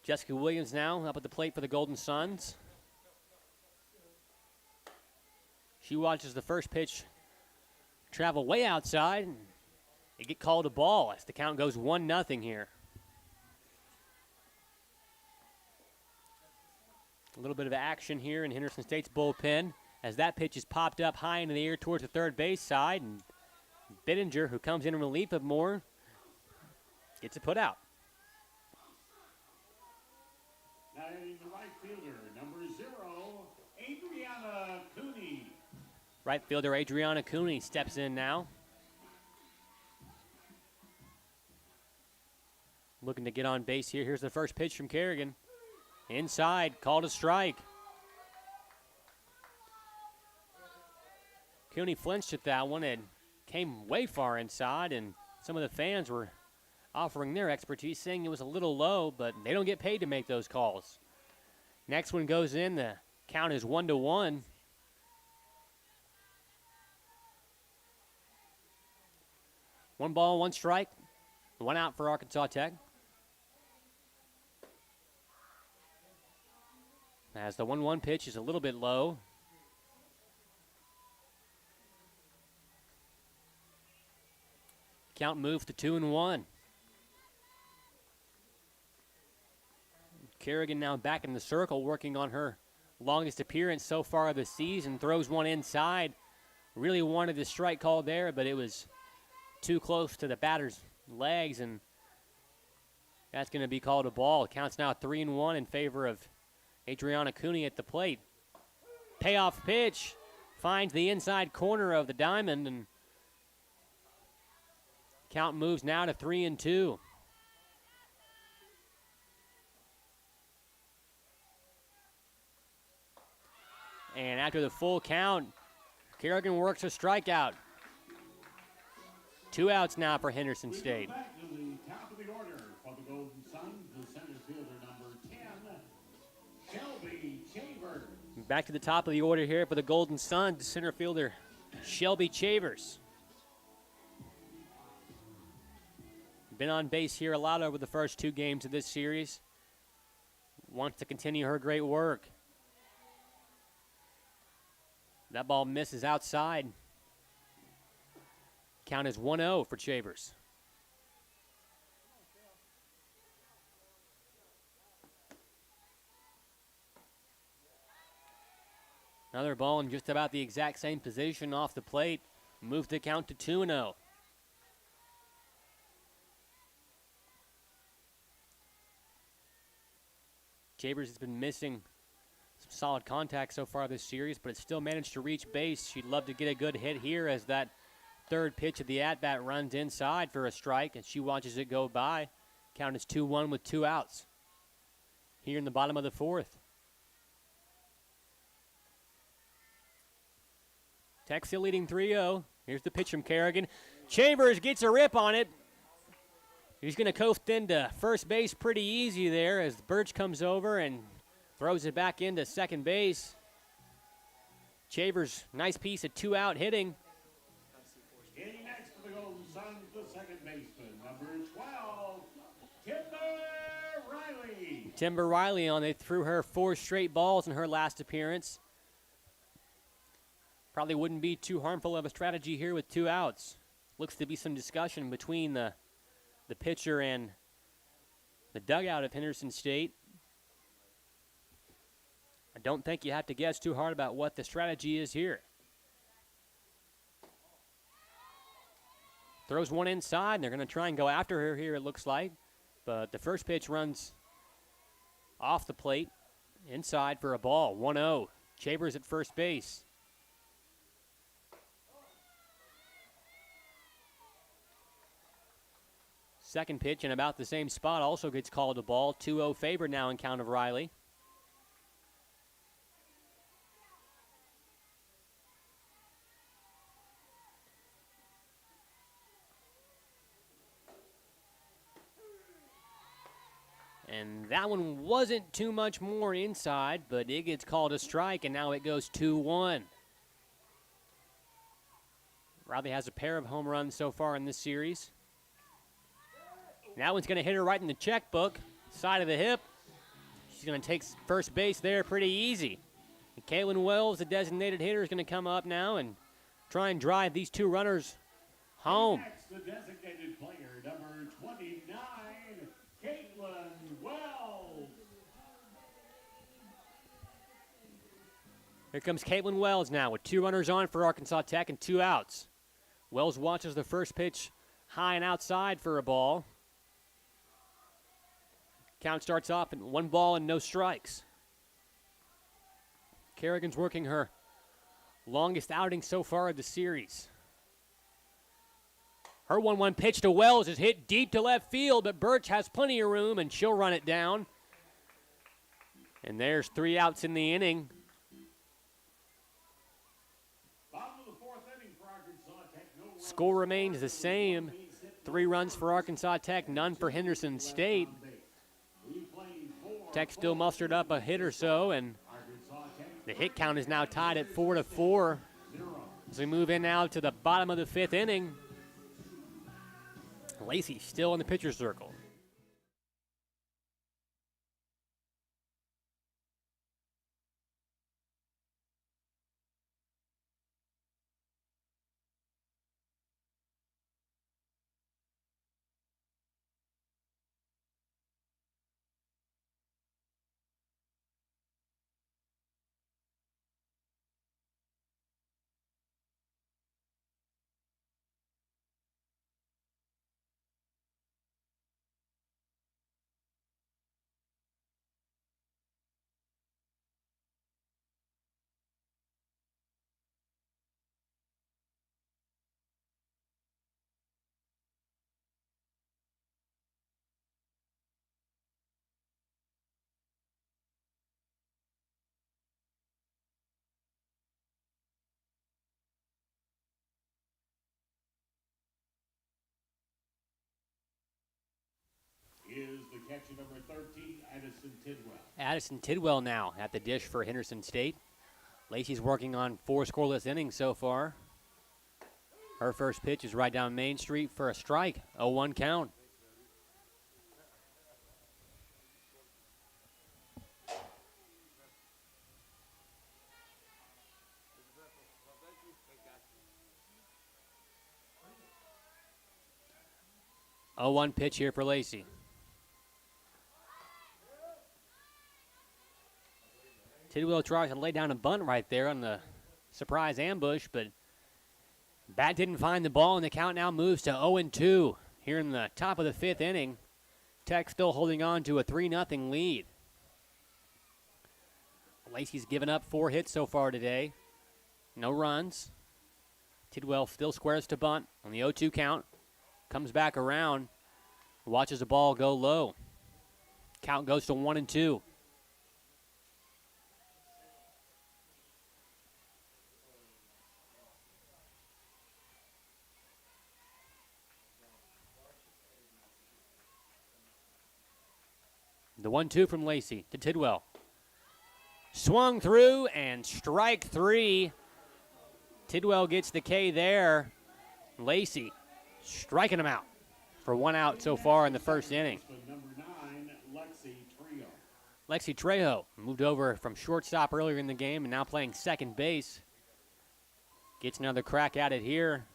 Speaker 2: Jessica Williams now up at the plate for the Golden Suns. She watches the first pitch travel way outside and it get called a ball as the count goes 1-0 here. A little bit of action here in Henderson State's bullpen as that pitch is popped up high into the air towards the third base side, and Bittinger, who comes in relief of Moore, gets it put out.
Speaker 1: Now hitting the right fielder, number 0, Adriana Cooney.
Speaker 2: Right fielder Adriana Cooney steps in now. Looking to get on base here. Here's the first pitch from Kerrigan. Inside, called a strike. Cooney flinched at that one and came way far inside, and some of the fans were offering their expertise, saying it was a little low, but they don't get paid to make those calls. Next one goes in. The count is 1-1. One ball, 1 strike, 1 out for Arkansas Tech. As the 1-1 pitch is a little bit low. Count moved to 2-1. Kerrigan now back in the circle, working on her longest appearance so far this season. Throws one inside. Really wanted the strike call there, but it was too close to the batter's legs, and that's going to be called a ball. It counts now 3-1 in favor of Adriana Cooney at the plate. Payoff pitch finds the inside corner of the diamond, and count moves now to 3-2. And after the full count, Kerrigan works a strikeout. 2 outs now for Henderson State.
Speaker 1: Back to the top of the order for the Golden Suns, the center fielder number 10, Shelby Chavers.
Speaker 2: Back to the top of the order here for the Golden Suns, center fielder Shelby Chavers. Been on base here a lot over the first 2 games of this series. Wants to continue her great work. That ball misses outside. Count is 1-0 for Chavers. Another ball in just about the exact same position off the plate. Moves the count to 2-0. Chavers has been missing some solid contact so far this series, but it's still managed to reach base. She'd love to get a good hit here as that third pitch of the at-bat runs inside for a strike, and she watches it go by. Count is 2-1 with 2 outs here in the bottom of the 4th. Tech still leading 3-0. Here's the pitch from Kerrigan. Chavers gets a rip on it. He's going to coast into first base pretty easy there as Birch comes over and throws it back into second base. Chavers, nice piece of 2-out hitting.
Speaker 1: Getting next for the Golden Suns, the second baseman, number 12, Timber Riley.
Speaker 2: Timber Riley on. They threw her 4 straight balls in her last appearance. Probably wouldn't be too harmful of a strategy here with 2 outs. Looks to be some discussion between the pitcher and the dugout of Henderson State. I don't think you have to guess too hard about what the strategy is here. Throws one inside, and they're going to try and go after her here, it looks like. But the first pitch runs off the plate, inside for a ball, 1-0. Chavers at first base. Second pitch in about the same spot also gets called a ball. 2-0 favorite now in count of Riley. And that one wasn't too much more inside, but it gets called a strike, and now it goes 2-1. Riley has a pair of home runs so far in this series. That one's going to hit her right in the checkbook, side of the hip. She's going to take first base there pretty easy. And Kaylin Wells, the designated hitter, is going to come up now and try and drive these 2 runners home.
Speaker 1: Next, the designated player, number 29, Caitlin Wells.
Speaker 2: Here comes Caitlin Wells now with 2 runners on for Arkansas Tech and 2 outs. Wells watches the first pitch high and outside for a ball. Count starts off at 1 ball and no strikes. Kerrigan's working her longest outing so far of the series. Her 1-1 pitch to Wells is hit deep to left field, but Birch has plenty of room, and she'll run it down. And there's 3 outs in the inning.
Speaker 1: Bottom of the 4th inning for Arkansas Tech. No runs.
Speaker 2: Score remains the same. 3 runs for Arkansas Tech, none for Henderson State. Tech still mustered up a hit or so, and the hit count is now tied at 4-4. As we move in now to the bottom of the 5th inning, Lacey still in the pitcher's circle.
Speaker 1: catcher number 13, Addison Tidwell.
Speaker 2: Addison Tidwell now at the dish for Henderson State. Lacey's working on 4 scoreless innings so far. Her first pitch is right down Main Street for a strike. 0-1 count. A 1 pitch here for Lacey. Tidwell tries to lay down a bunt right there on the surprise ambush, but bat didn't find the ball, and the count now moves to 0-2 here in the top of the 5th inning. Tech still holding on to a 3-0 lead. Lacey's given up 4 hits so far today. No runs. Tidwell still squares to bunt on the 0-2 count. Comes back around, watches the ball go low. Count goes to 1-2. The 1-2 from Lacey to Tidwell. Swung through and strike 3. Tidwell gets the K there. Lacey striking him out for 1 out so far in the first inning.
Speaker 1: Number 9,
Speaker 2: Lexi Trejo moved over from shortstop earlier in the game and now playing second base. Gets another crack at it here.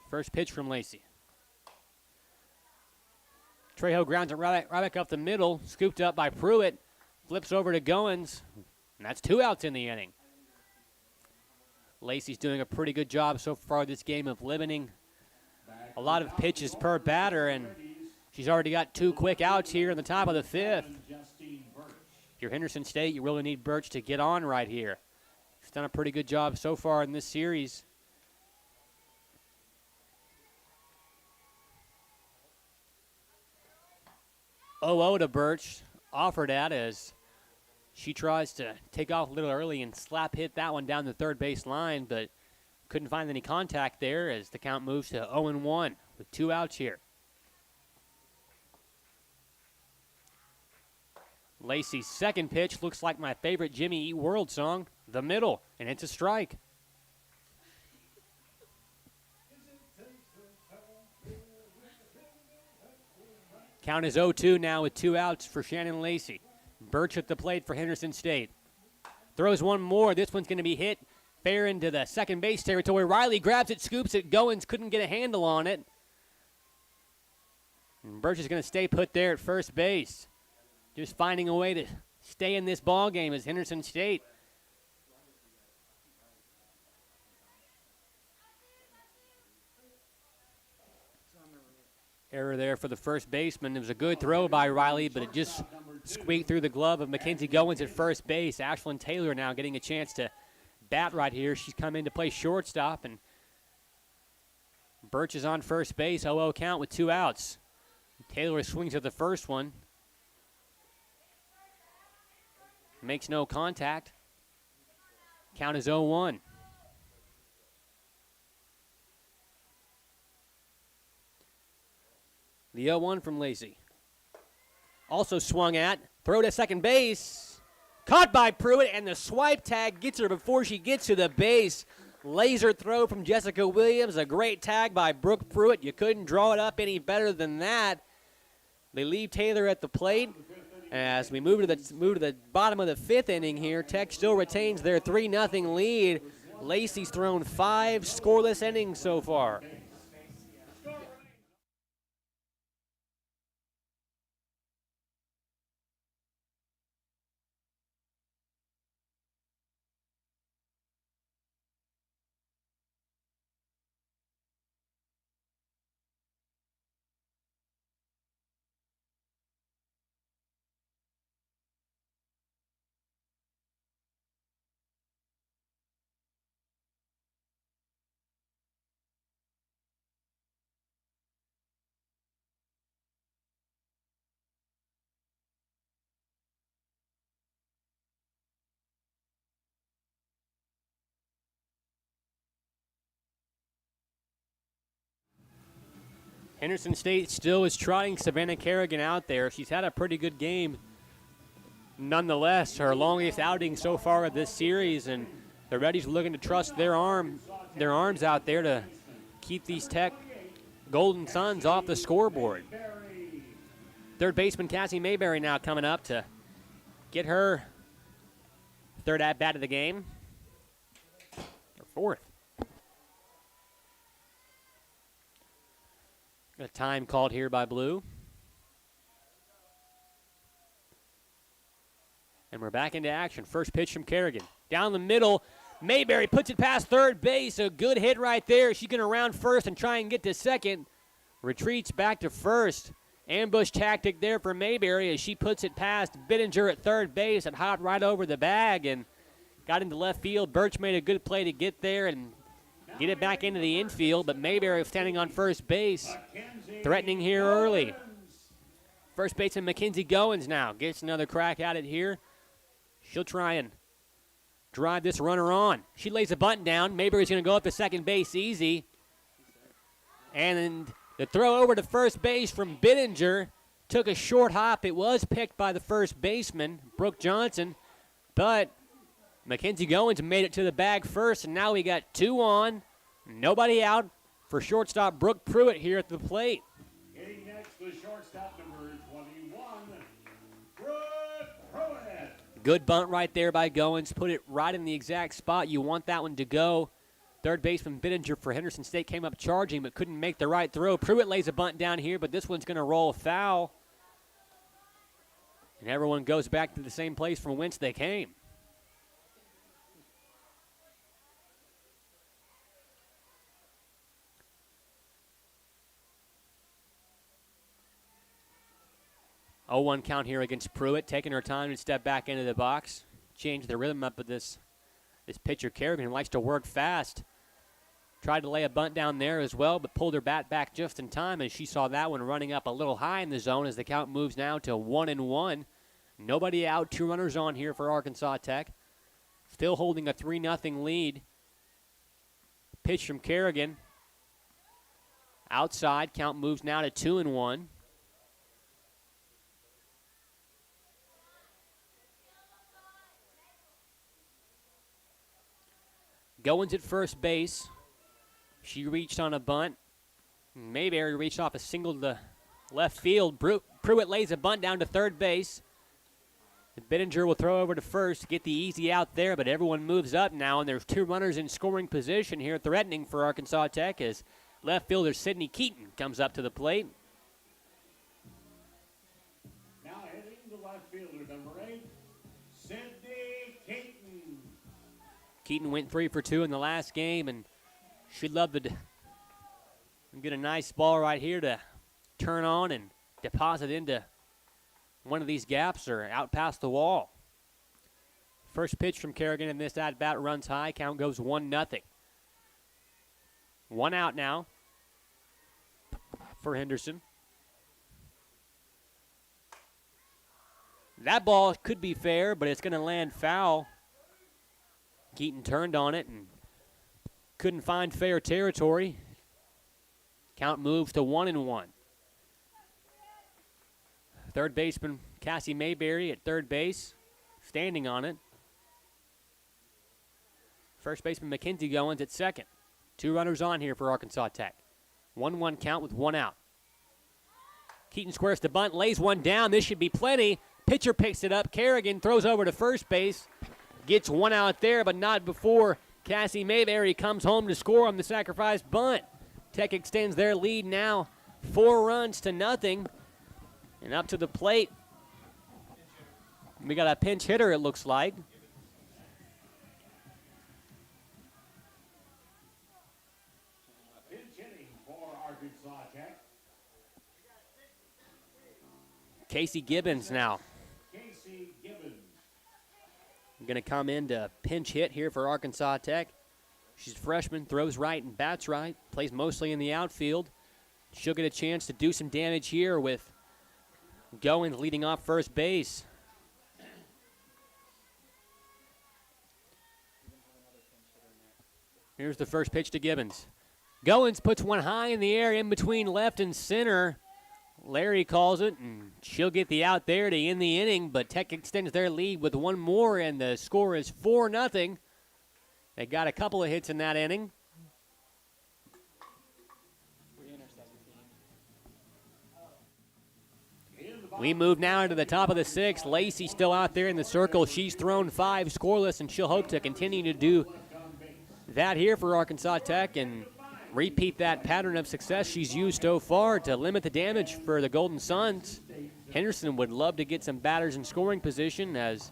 Speaker 2: First pitch from Lacey. Trejo grounds it right back up the middle, scooped up by Pruitt, flips over to Goins, and that's 2 outs in the inning. Lacey's doing a pretty good job so far this game of limiting a lot of pitches per batter, and she's already got 2 quick outs here in the top of the 5th. If you're Henderson State, you really need Birch to get on right here. He's done a pretty good job so far in this series. Oh, to Birch, offered at as she tries to take off a little early and slap hit that one down the third base line, but couldn't find any contact there as the count moves to 0-1 with 2 outs here. Lacey's second pitch looks like my favorite Jimmy Eat World song, The Middle, and it's a strike. Count is 0-2 now with 2 outs for Shannon Lacey. Birch at the plate for Henderson State. Throws one more. This one's going to be hit fair into the second base territory. Riley grabs it, scoops it. Goins couldn't get a handle on it. And Birch is going to stay put there at first base. Just finding a way to stay in this ball game as Henderson State. Error there for the first baseman. It was a good throw by Riley, but it just squeaked through the glove of Mackenzie Goins at first base. Ashlyn Taylor now getting a chance to bat right here. She's come in to play shortstop, and Birch is on first base. 0-0 count with 2 outs. Taylor swings at the first one. Makes no contact. Count is 0-1. The 0-1 from Lacey. Also swung at. Throw to second base. Caught by Pruitt, and the swipe tag gets her before she gets to the base. Laser throw from Jessica Williams. A great tag by Brooke Pruitt. You couldn't draw it up any better than that. They leave Taylor at the plate. As we move to the bottom of the 5th inning here, Tech still retains their 3-0 lead. Lacey's thrown 5 scoreless innings so far. Henderson State still is trying Savannah Kerrigan out there. She's had a pretty good game. Nonetheless, her longest outing so far of this series, and the Reddies looking to trust their arms out there to keep these Tech Golden Suns off the scoreboard. Third baseman Cassie Mayberry now coming up to get her third at-bat of the game. Or fourth. Got a time called here by Blue. And we're back into action. First pitch from Kerrigan. Down the middle, Mayberry puts it past third base. A good hit right there. She's going to round first and try and get to second. Retreats back to first. Ambush tactic there for Mayberry as she puts it past Bittinger at third base and hopped right over the bag and got into left field. Birch made a good play to get there and get it back into the infield, but Mayberry standing on first base, threatening here early. First baseman Mackenzie Goins now gets another crack at it here. She'll try and drive this runner on. She lays a bunt down. Mayberry's going to go up to second base easy. And the throw over to first base from Bittinger took a short hop. It was picked by the first baseman, Brooke Johnson, but Mackenzie Goins made it to the bag first, and now we got 2 on, nobody out for shortstop Brooke Pruitt here at the plate.
Speaker 1: Hitting next, the shortstop number 21, Brooke Pruitt.
Speaker 2: Good bunt right there by Goins. Put it right in the exact spot you want that one to go. Third baseman Bittinger for Henderson State came up charging but couldn't make the right throw. Pruitt lays a bunt down here, but this one's going to roll foul. And everyone goes back to the same place from whence they came. Oh, 1 count here against Pruitt, taking her time to step back into the box. Change the rhythm up of this pitcher, Kerrigan, who likes to work fast. Tried to lay a bunt down there as well, but pulled her bat back just in time as she saw that one running up a little high in the zone as the count moves now to 1-1. Nobody out, 2 runners on here for Arkansas Tech. Still holding a 3-0 lead. Pitch from Kerrigan. Outside, count moves now to 2-1. Goins at first base. She reached on a bunt. Mayberry reached off a single to left field. Pruitt lays a bunt down to third base. Bittinger will throw over to first, get the easy out there, but everyone moves up now, and there's 2 runners in scoring position here, threatening for Arkansas Tech as left fielder Sydney Keaton comes up to the plate.
Speaker 1: Now hitting the left fielder, number 8, Sydney Keaton.
Speaker 2: Keaton went 3 for 2 in the last game, and she'd love to get a nice ball right here to turn on and deposit into one of these gaps or out past the wall. First pitch from Kerrigan in this at-bat runs high. Count goes 1-0. 1 out now for Henderson. That ball could be fair, but it's going to land foul. Keaton turned on it and couldn't find fair territory. Count moves to 1-1. Third baseman Cassie Mayberry at third base, standing on it. First baseman Mackenzie Goins at second. 2 runners on here for Arkansas Tech. 1-1 count with 1 out. Keaton squares the bunt, lays one down. This should be plenty. Pitcher picks it up. Kerrigan throws over to first base. Gets 1 out there, but not before Cassie Mayberry comes home to score on the sacrifice bunt. Tech extends their lead now 4 runs to nothing. And up to the plate, we got a pinch hitter, it looks like.
Speaker 1: Pinch hitting for Arkansas Tech.
Speaker 2: Casey Gibbons now.
Speaker 1: Casey Gibbons.
Speaker 2: Going to come in to pinch hit here for Arkansas Tech. She's a freshman, throws right and bats right, plays mostly in the outfield. She'll get a chance to do some damage here with Goins leading off first base. Here's the first pitch to Gibbons. Goins puts one high in the air in between left and center. Larry calls it, and she'll get the out there to end the inning, but Tech extends their lead with one more, and the score is 4-0. They got a couple of hits in that inning. We move now to the top of the sixth. Lacey still out there in the circle. She's thrown 5 scoreless, and she'll hope to continue to do that here for Arkansas Tech and repeat that pattern of success she's used so far to limit the damage for the Golden Suns. Henderson would love to get some batters in scoring position, as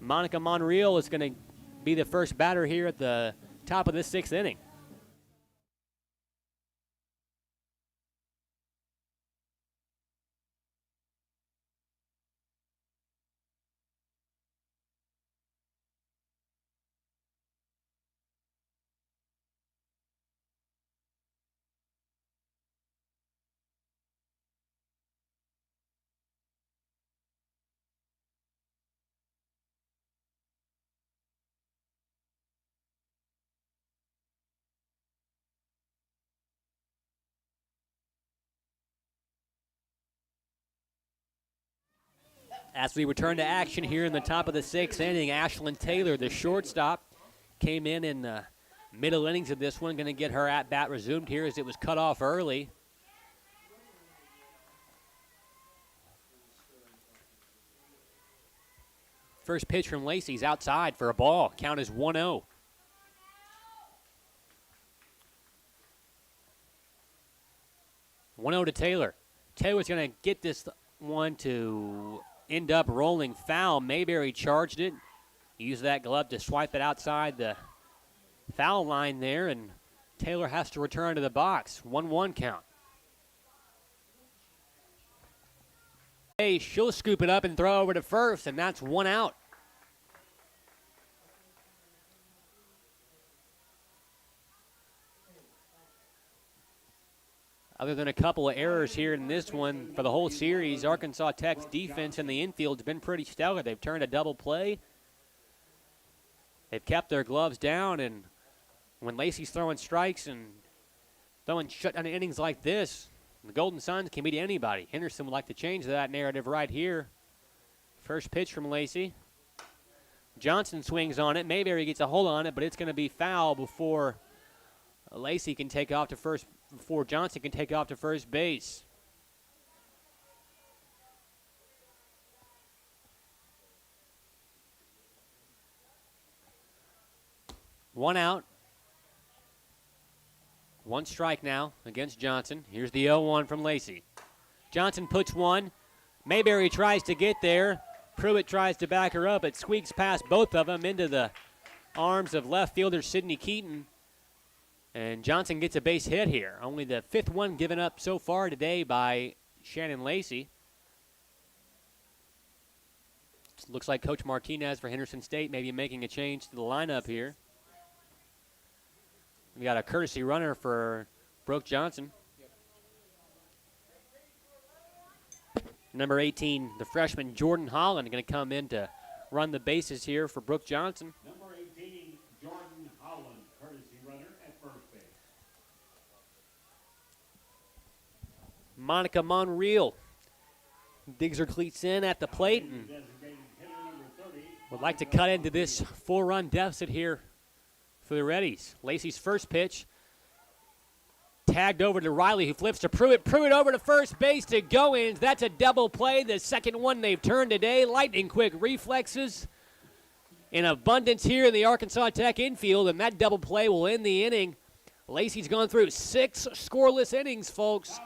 Speaker 2: Monica Monreal is going to be the first batter here at the top of this 6th inning. As we return to action here in the top of the 6th inning, Ashlyn Taylor, the shortstop, came in the middle innings of this one, going to get her at-bat resumed here as it was cut off early. First pitch from Lacey's outside for a ball. Count is 1-0. To Taylor. Taylor's going to get this one to end up rolling foul. Mayberry charged it. Used that glove to swipe it outside the foul line there, and Taylor has to return to the box. 1-1 count. Hey, she'll scoop it up and throw over to first, and that's 1 out. Other than a couple of errors here in this one for the whole series, Arkansas Tech's defense in the infield has been pretty stellar. They've turned a double play. They've kept their gloves down, and when Lacey's throwing strikes and throwing shutdown innings like this, the Golden Suns can beat anybody. Henderson would like to change that narrative right here. First pitch from Lacey. Johnson swings on it. Mayberry gets a hold on it, but it's going to be foul before Lacey can take off to first, before Johnson can take off to first base. One out. One strike now against Johnson. Here's the 0-1 from Lacey. Johnson puts one. Mayberry tries to get there. Pruitt tries to back her up. It squeaks past both of them into the arms of left fielder Sydney Keaton. And Johnson gets a base hit here. Only the 5th one given up so far today by Shannon Lacey. Looks like Coach Martinez for Henderson State may be making a change to the lineup here. We got a courtesy runner for Brooke Johnson. Number 18, the freshman Jordan Holland, going to come in to run the bases here for Brooke Johnson.
Speaker 1: Number 18, Jordan Holland, courtesy runner at first base.
Speaker 2: Monica Monreal digs her cleats in at the plate and would like to cut into this 4-run deficit here for the Reddies. Lacey's first pitch tagged over to Riley, who flips to Pruitt. Pruitt over to first base to Goins. That's a double play. The second one they've turned today. Lightning quick reflexes in abundance here in the Arkansas Tech infield, and that double play will end the inning. Lacey's gone through 6 scoreless innings, folks.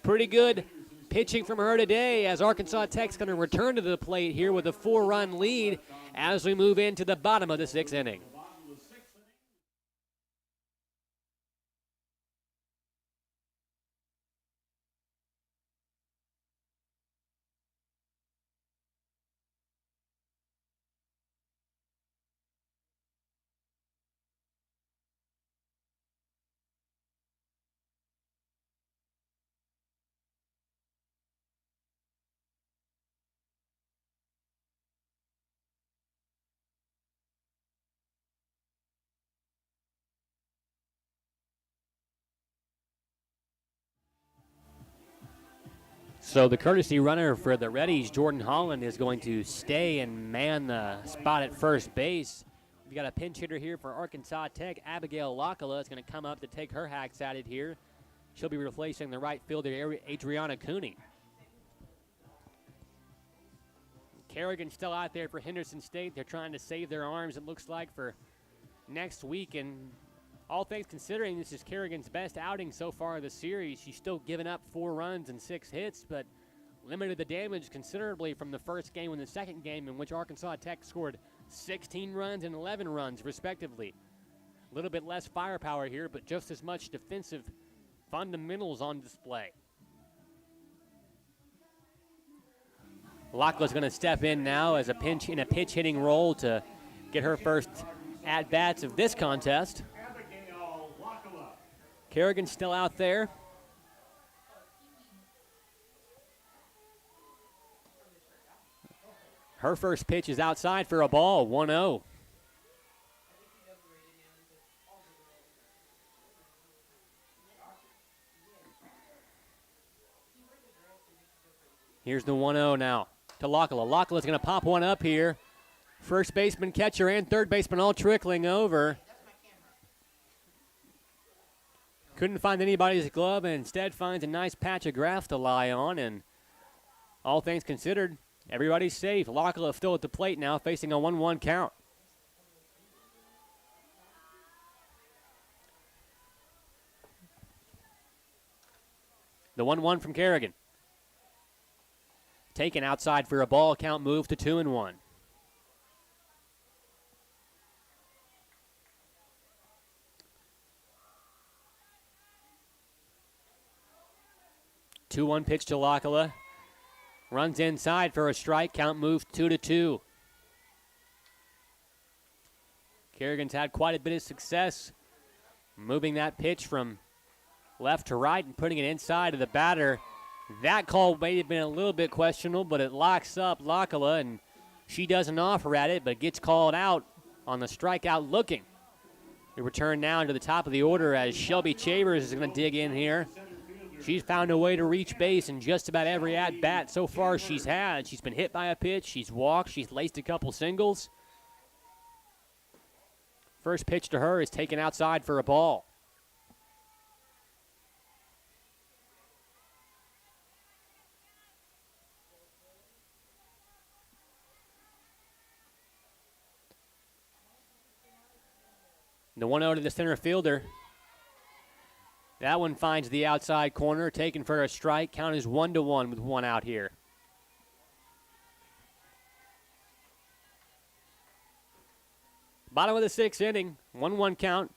Speaker 2: Pretty good pitching from her today, as Arkansas Tech's going to return to the plate here with a 4-run lead as we move into the bottom of the 6th inning. So the courtesy runner for the Reddies, Jordan Holland, is going to stay and man the spot at first base. We've got a pinch hitter here for Arkansas Tech. Abigail Locala is going to come up to take her hacks at it here. She'll be replacing the right fielder, Adriana Cooney. Kerrigan's still out there for Henderson State. They're trying to save their arms, it looks like, for next week. And all things considering, this is Kerrigan's best outing so far of the series. She's still given up 4 runs and 6 hits, but limited the damage considerably from the first game and the second game, in which Arkansas Tech scored 16 runs and 11 runs, respectively. A little bit less firepower here, but just as much defensive fundamentals on display. Lachlan's going to step in now as a pinch hitting role to get her first at-bats of this contest. Kerrigan's still out there. Her first pitch is outside for a ball, 1-0. Here's the 1-0 now to Locala. Locala's going to pop one up here. First baseman, catcher, and third baseman all trickling over. Couldn't find anybody's glove and instead finds a nice patch of grass to lie on. And all things considered, everybody's safe. Locala still at the plate now, facing a 1-1 count. The 1-1 from Kerrigan. Taken outside for a ball, count moved to 2-1. Two-one pitch to Locala. Runs inside for a strike, count moved 2-2. Kerrigan's had quite a bit of success moving that pitch from left to right and putting it inside of the batter. That call may have been a little bit questionable, but it locks up Locala, and she doesn't offer at it, but gets called out on the strikeout looking. We return now to the top of the order as Shelby Chambers is going to dig in here. She's found a way to reach base in just about every at-bat so far she's had. She's been hit by a pitch, she's walked, she's laced a couple singles. First pitch to her is taken outside for a ball. The 1-0 to the center fielder. That one finds the outside corner, taken for a strike. Count is 1-1 with one out here. Bottom of the 6th inning, 1-1 count.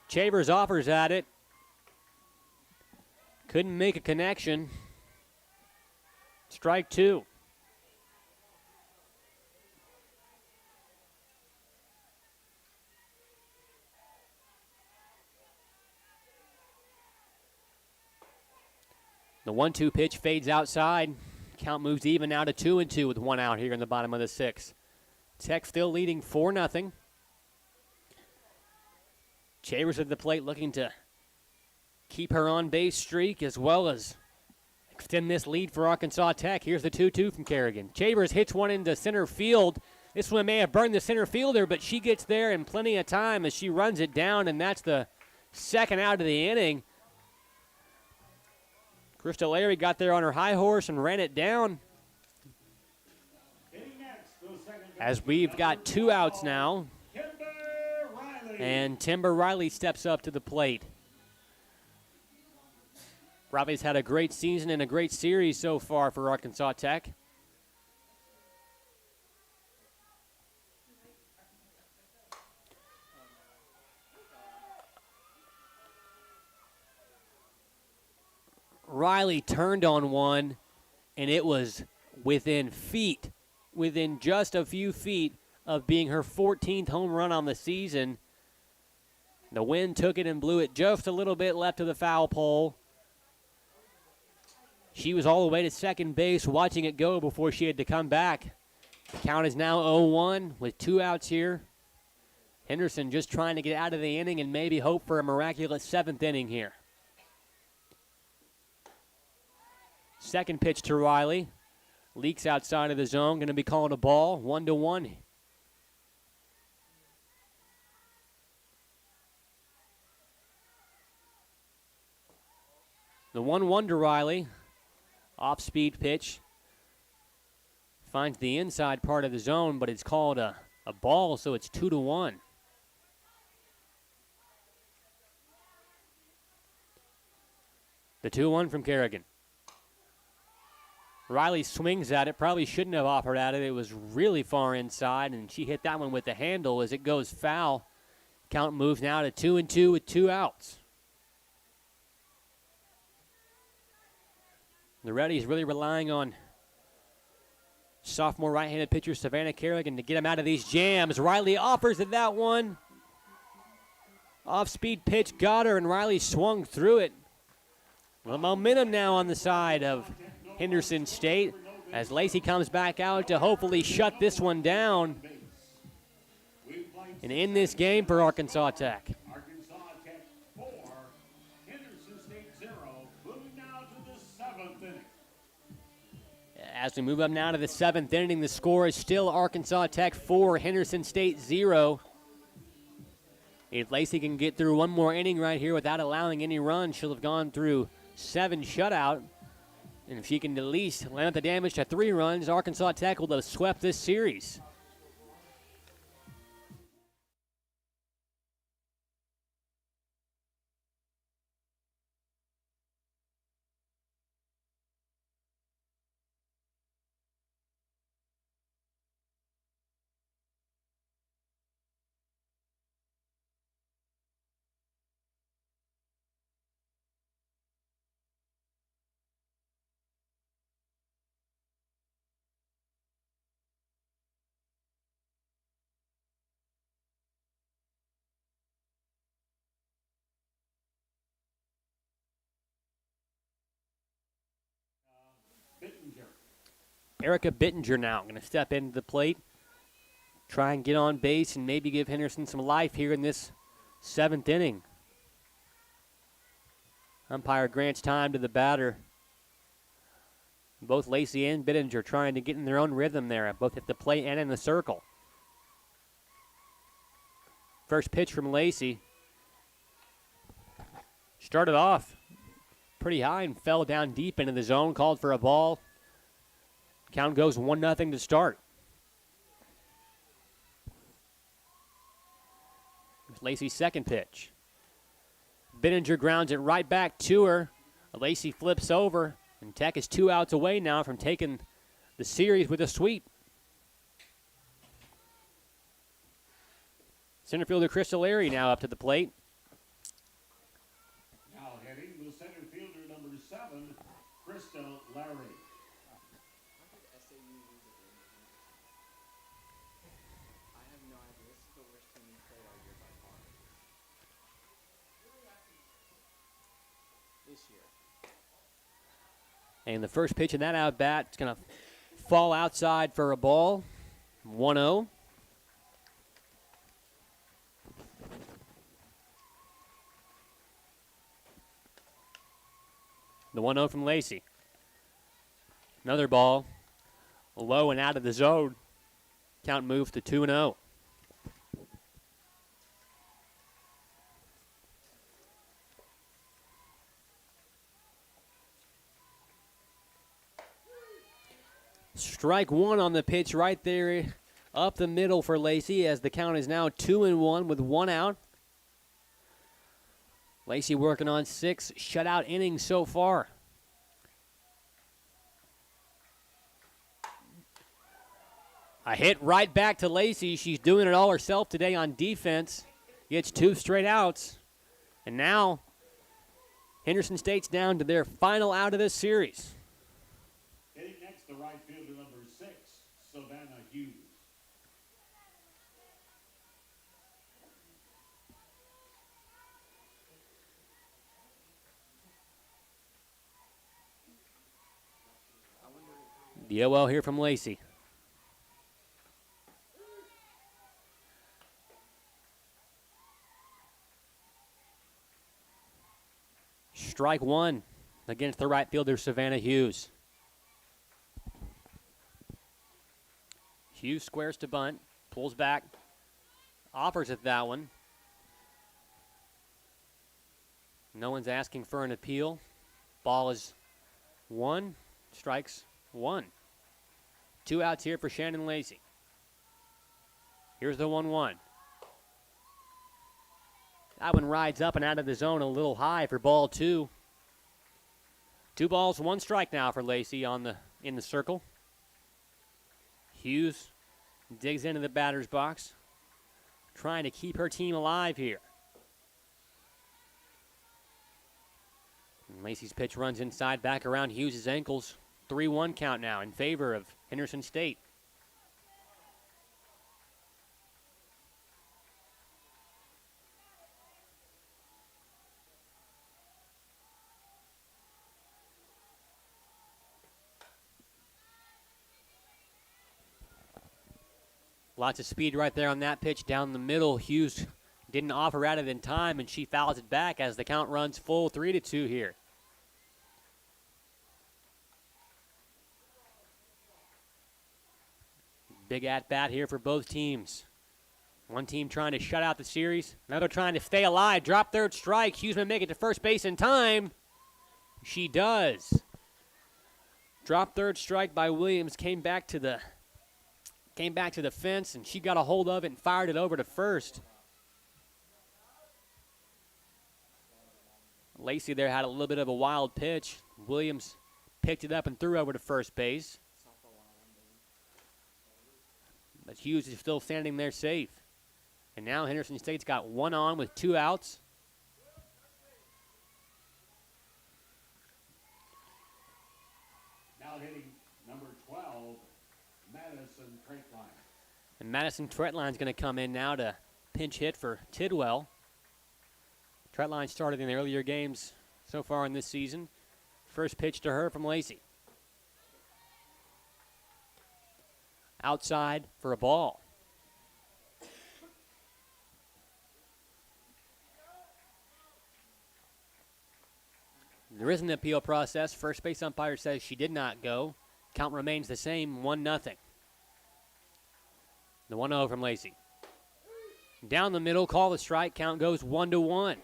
Speaker 2: Chambers offers at it. Couldn't make a connection. Strike 2. The 1-2 pitch fades outside. Count moves even now to 2-2 with one out here in the bottom of the 6th. Tech still leading 4-0. Chambers at the plate looking to keep her on-base streak as well as extend this lead for Arkansas Tech. Here's the 2-2 from Kerrigan. Chambers hits one into center field. This one may have burned the center fielder, but she gets there in plenty of time as she runs it down, and that's the second out of the inning. Krista Larry got there on her high horse and ran it down. As we've got 2 outs now. And Timber Riley steps up to the plate. Riley's had a great season and a great series so far for Arkansas Tech. Riley turned on one, and it was within just a few feet of being her 14th home run on the season. The wind took it and blew it just a little bit left of the foul pole. She was all the way to second base watching it go before she had to come back. The count is now 0-1 with 2 outs here. Henderson just trying to get out of the inning and maybe hope for a miraculous 7th inning here. Second pitch to Riley. Leaks outside of the zone. Going to be calling a ball. 1-1. The 1-1 to Riley. Off-speed pitch. Finds the inside part of the zone, but it's called a ball, so it's 2-1. The 2-1 from Kerrigan. Riley swings at it. Probably shouldn't have offered at it. It was really far inside, and she hit that one with the handle as it goes foul. Count moves now to 2-2 with 2 outs. The Reddies really relying on sophomore right-handed pitcher Savannah Kerrigan to get him out of these jams. Riley offers at that one. Off-speed pitch got her, and Riley swung through it. Well, momentum now on the side of Henderson State as Lacey comes back out to hopefully shut this one down and end this game for Arkansas Tech.
Speaker 1: Arkansas Tech 4, Henderson State 0. Moving now to the 7th inning.
Speaker 2: As we move up now to the 7th inning, the score is still Arkansas Tech 4, Henderson State 0. If Lacey can get through one more inning right here without allowing any runs, she'll have gone through 7 shutout. And if she can at least limit the damage to 3 runs, Arkansas Tech will have swept this series. Erica Bittinger now going to step into the plate, try and get on base and maybe give Henderson some life here in this 7th inning. Umpire grants time to the batter. Both Lacey and Bittinger trying to get in their own rhythm there, both at the plate and in the circle. First pitch from Lacey. Started off pretty high and fell down deep into the zone, called for a ball. Count goes 1-0 to start. Lacey's second pitch. Bittinger grounds it right back to her. Lacey flips over, and Tech is 2 outs away now from taking the series with a sweep. Center fielder Crystal Airy now up to the plate.
Speaker 1: Now heading the center fielder number 7, Crystal Larry.
Speaker 2: And the first pitch in that out bat is going to fall outside for a ball. 1-0. The 1-0 from Lacey. Another ball. Low and out of the zone. Count moves to 2-0. Strike one on the pitch right there up the middle for Lacey as the count is now 2-1 with 1 out. Lacey working on 6 shutout innings so far. A hit right back to Lacey. She's doing it all herself today on defense. Gets 2 straight outs. And now Henderson State's down to their final out of this series.
Speaker 1: Hitting next, the right fielder number 6, Savannah Hughes.
Speaker 2: The 0-0 here from Lacey. Strike one against the right fielder, Savannah Hughes. Hughes squares to bunt, pulls back, offers it that one. No one's asking for an appeal. Ball is 1, strikes 1. 2 outs here for Shannon Lacey. Here's the 1-1. That one rides up and out of the zone a little high for ball 2. 2 balls, 1 strike now for Lacey in the circle. Hughes digs into the batter's box, trying to keep her team alive here. And Lacey's pitch runs inside, back around Hughes' ankles. 3-1 count now in favor of Henderson State. Lots of speed right there on that pitch down the middle. Hughes didn't offer at it in time, and she fouls it back as the count runs full 3-2 here. Big at-bat here for both teams. One team trying to shut out the series, another trying to stay alive. Drop third strike. Hughes may make it to first base in time. She does. Drop third strike by Williams, came back to the fence, and she got a hold of it and fired it over to first. Lacey there had a little bit of a wild pitch. Williams picked it up and threw over to first base. But Hughes is still standing there safe. And now Henderson State's got 1 on with 2 outs.
Speaker 1: Now hitting number 12, Madison Treatline.
Speaker 2: And Madison Treatline's going to come in now to pinch hit for Tidwell. Treatline started in the earlier games so far in this season. First pitch to her from Lacey. Outside for a ball. There is an appeal process. First base umpire says she did not go. Count remains the same, 1-0. The 1-0 from Lacey. Down the middle, call the strike. Count goes 1-1.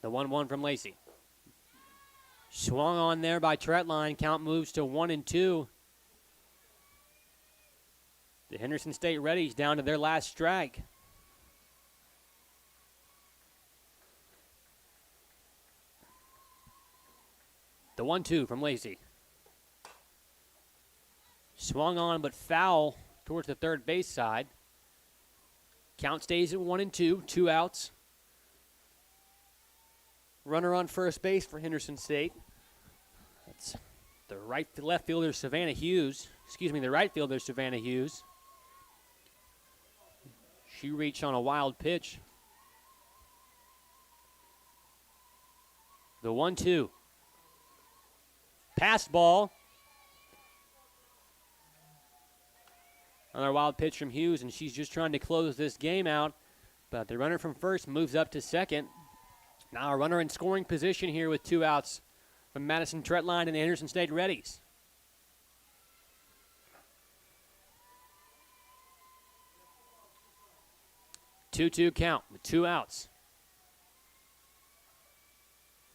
Speaker 2: The 1-1 from Lacey. Swung on there by Treatline. Count moves to 1-2. The Henderson State Reddies down to their last strike. The 1-2 from Lacey. Swung on but foul towards the third base side. Count stays at 1-2, 2 outs. Runner on first base for Henderson State. That's the left fielder, Savannah Hughes. The right fielder, Savannah Hughes. She reached on a wild pitch. The 1-2. Pass ball. Another wild pitch from Hughes, and she's just trying to close this game out. But the runner from first moves up to second. Now a runner in scoring position here with 2 outs from Madison Treatline and the Henderson State Reddies. Two count with 2 outs.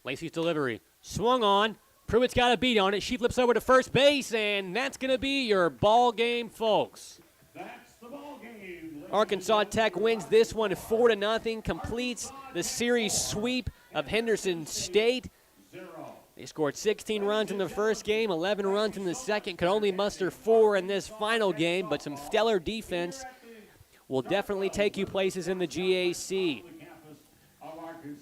Speaker 2: Lacey's delivery. Swung on. Pruitt's got a beat on it. She flips over to first base, and that's going to be your ball game, folks.
Speaker 1: That's the ball game.
Speaker 2: Arkansas Tech wins this one 4-0, completes the series sweep of Henderson State. They scored 16 runs in the first game, 11 runs in the second, could only muster 4 in this final game, but some stellar defense will definitely take you places in the GAC.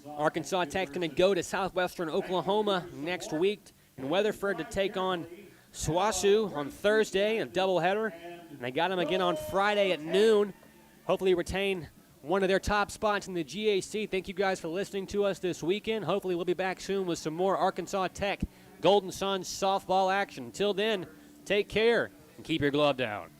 Speaker 2: Arkansas Tech's going to go to southwestern Oklahoma next week in Weatherford to take on SWOSU on Thursday, a doubleheader. And they got them again on Friday at noon. Hopefully retain one of their top spots in the GAC. Thank you guys for listening to us this weekend. Hopefully we'll be back soon with some more Arkansas Tech Golden Suns softball action. Until then, take care and keep your glove down.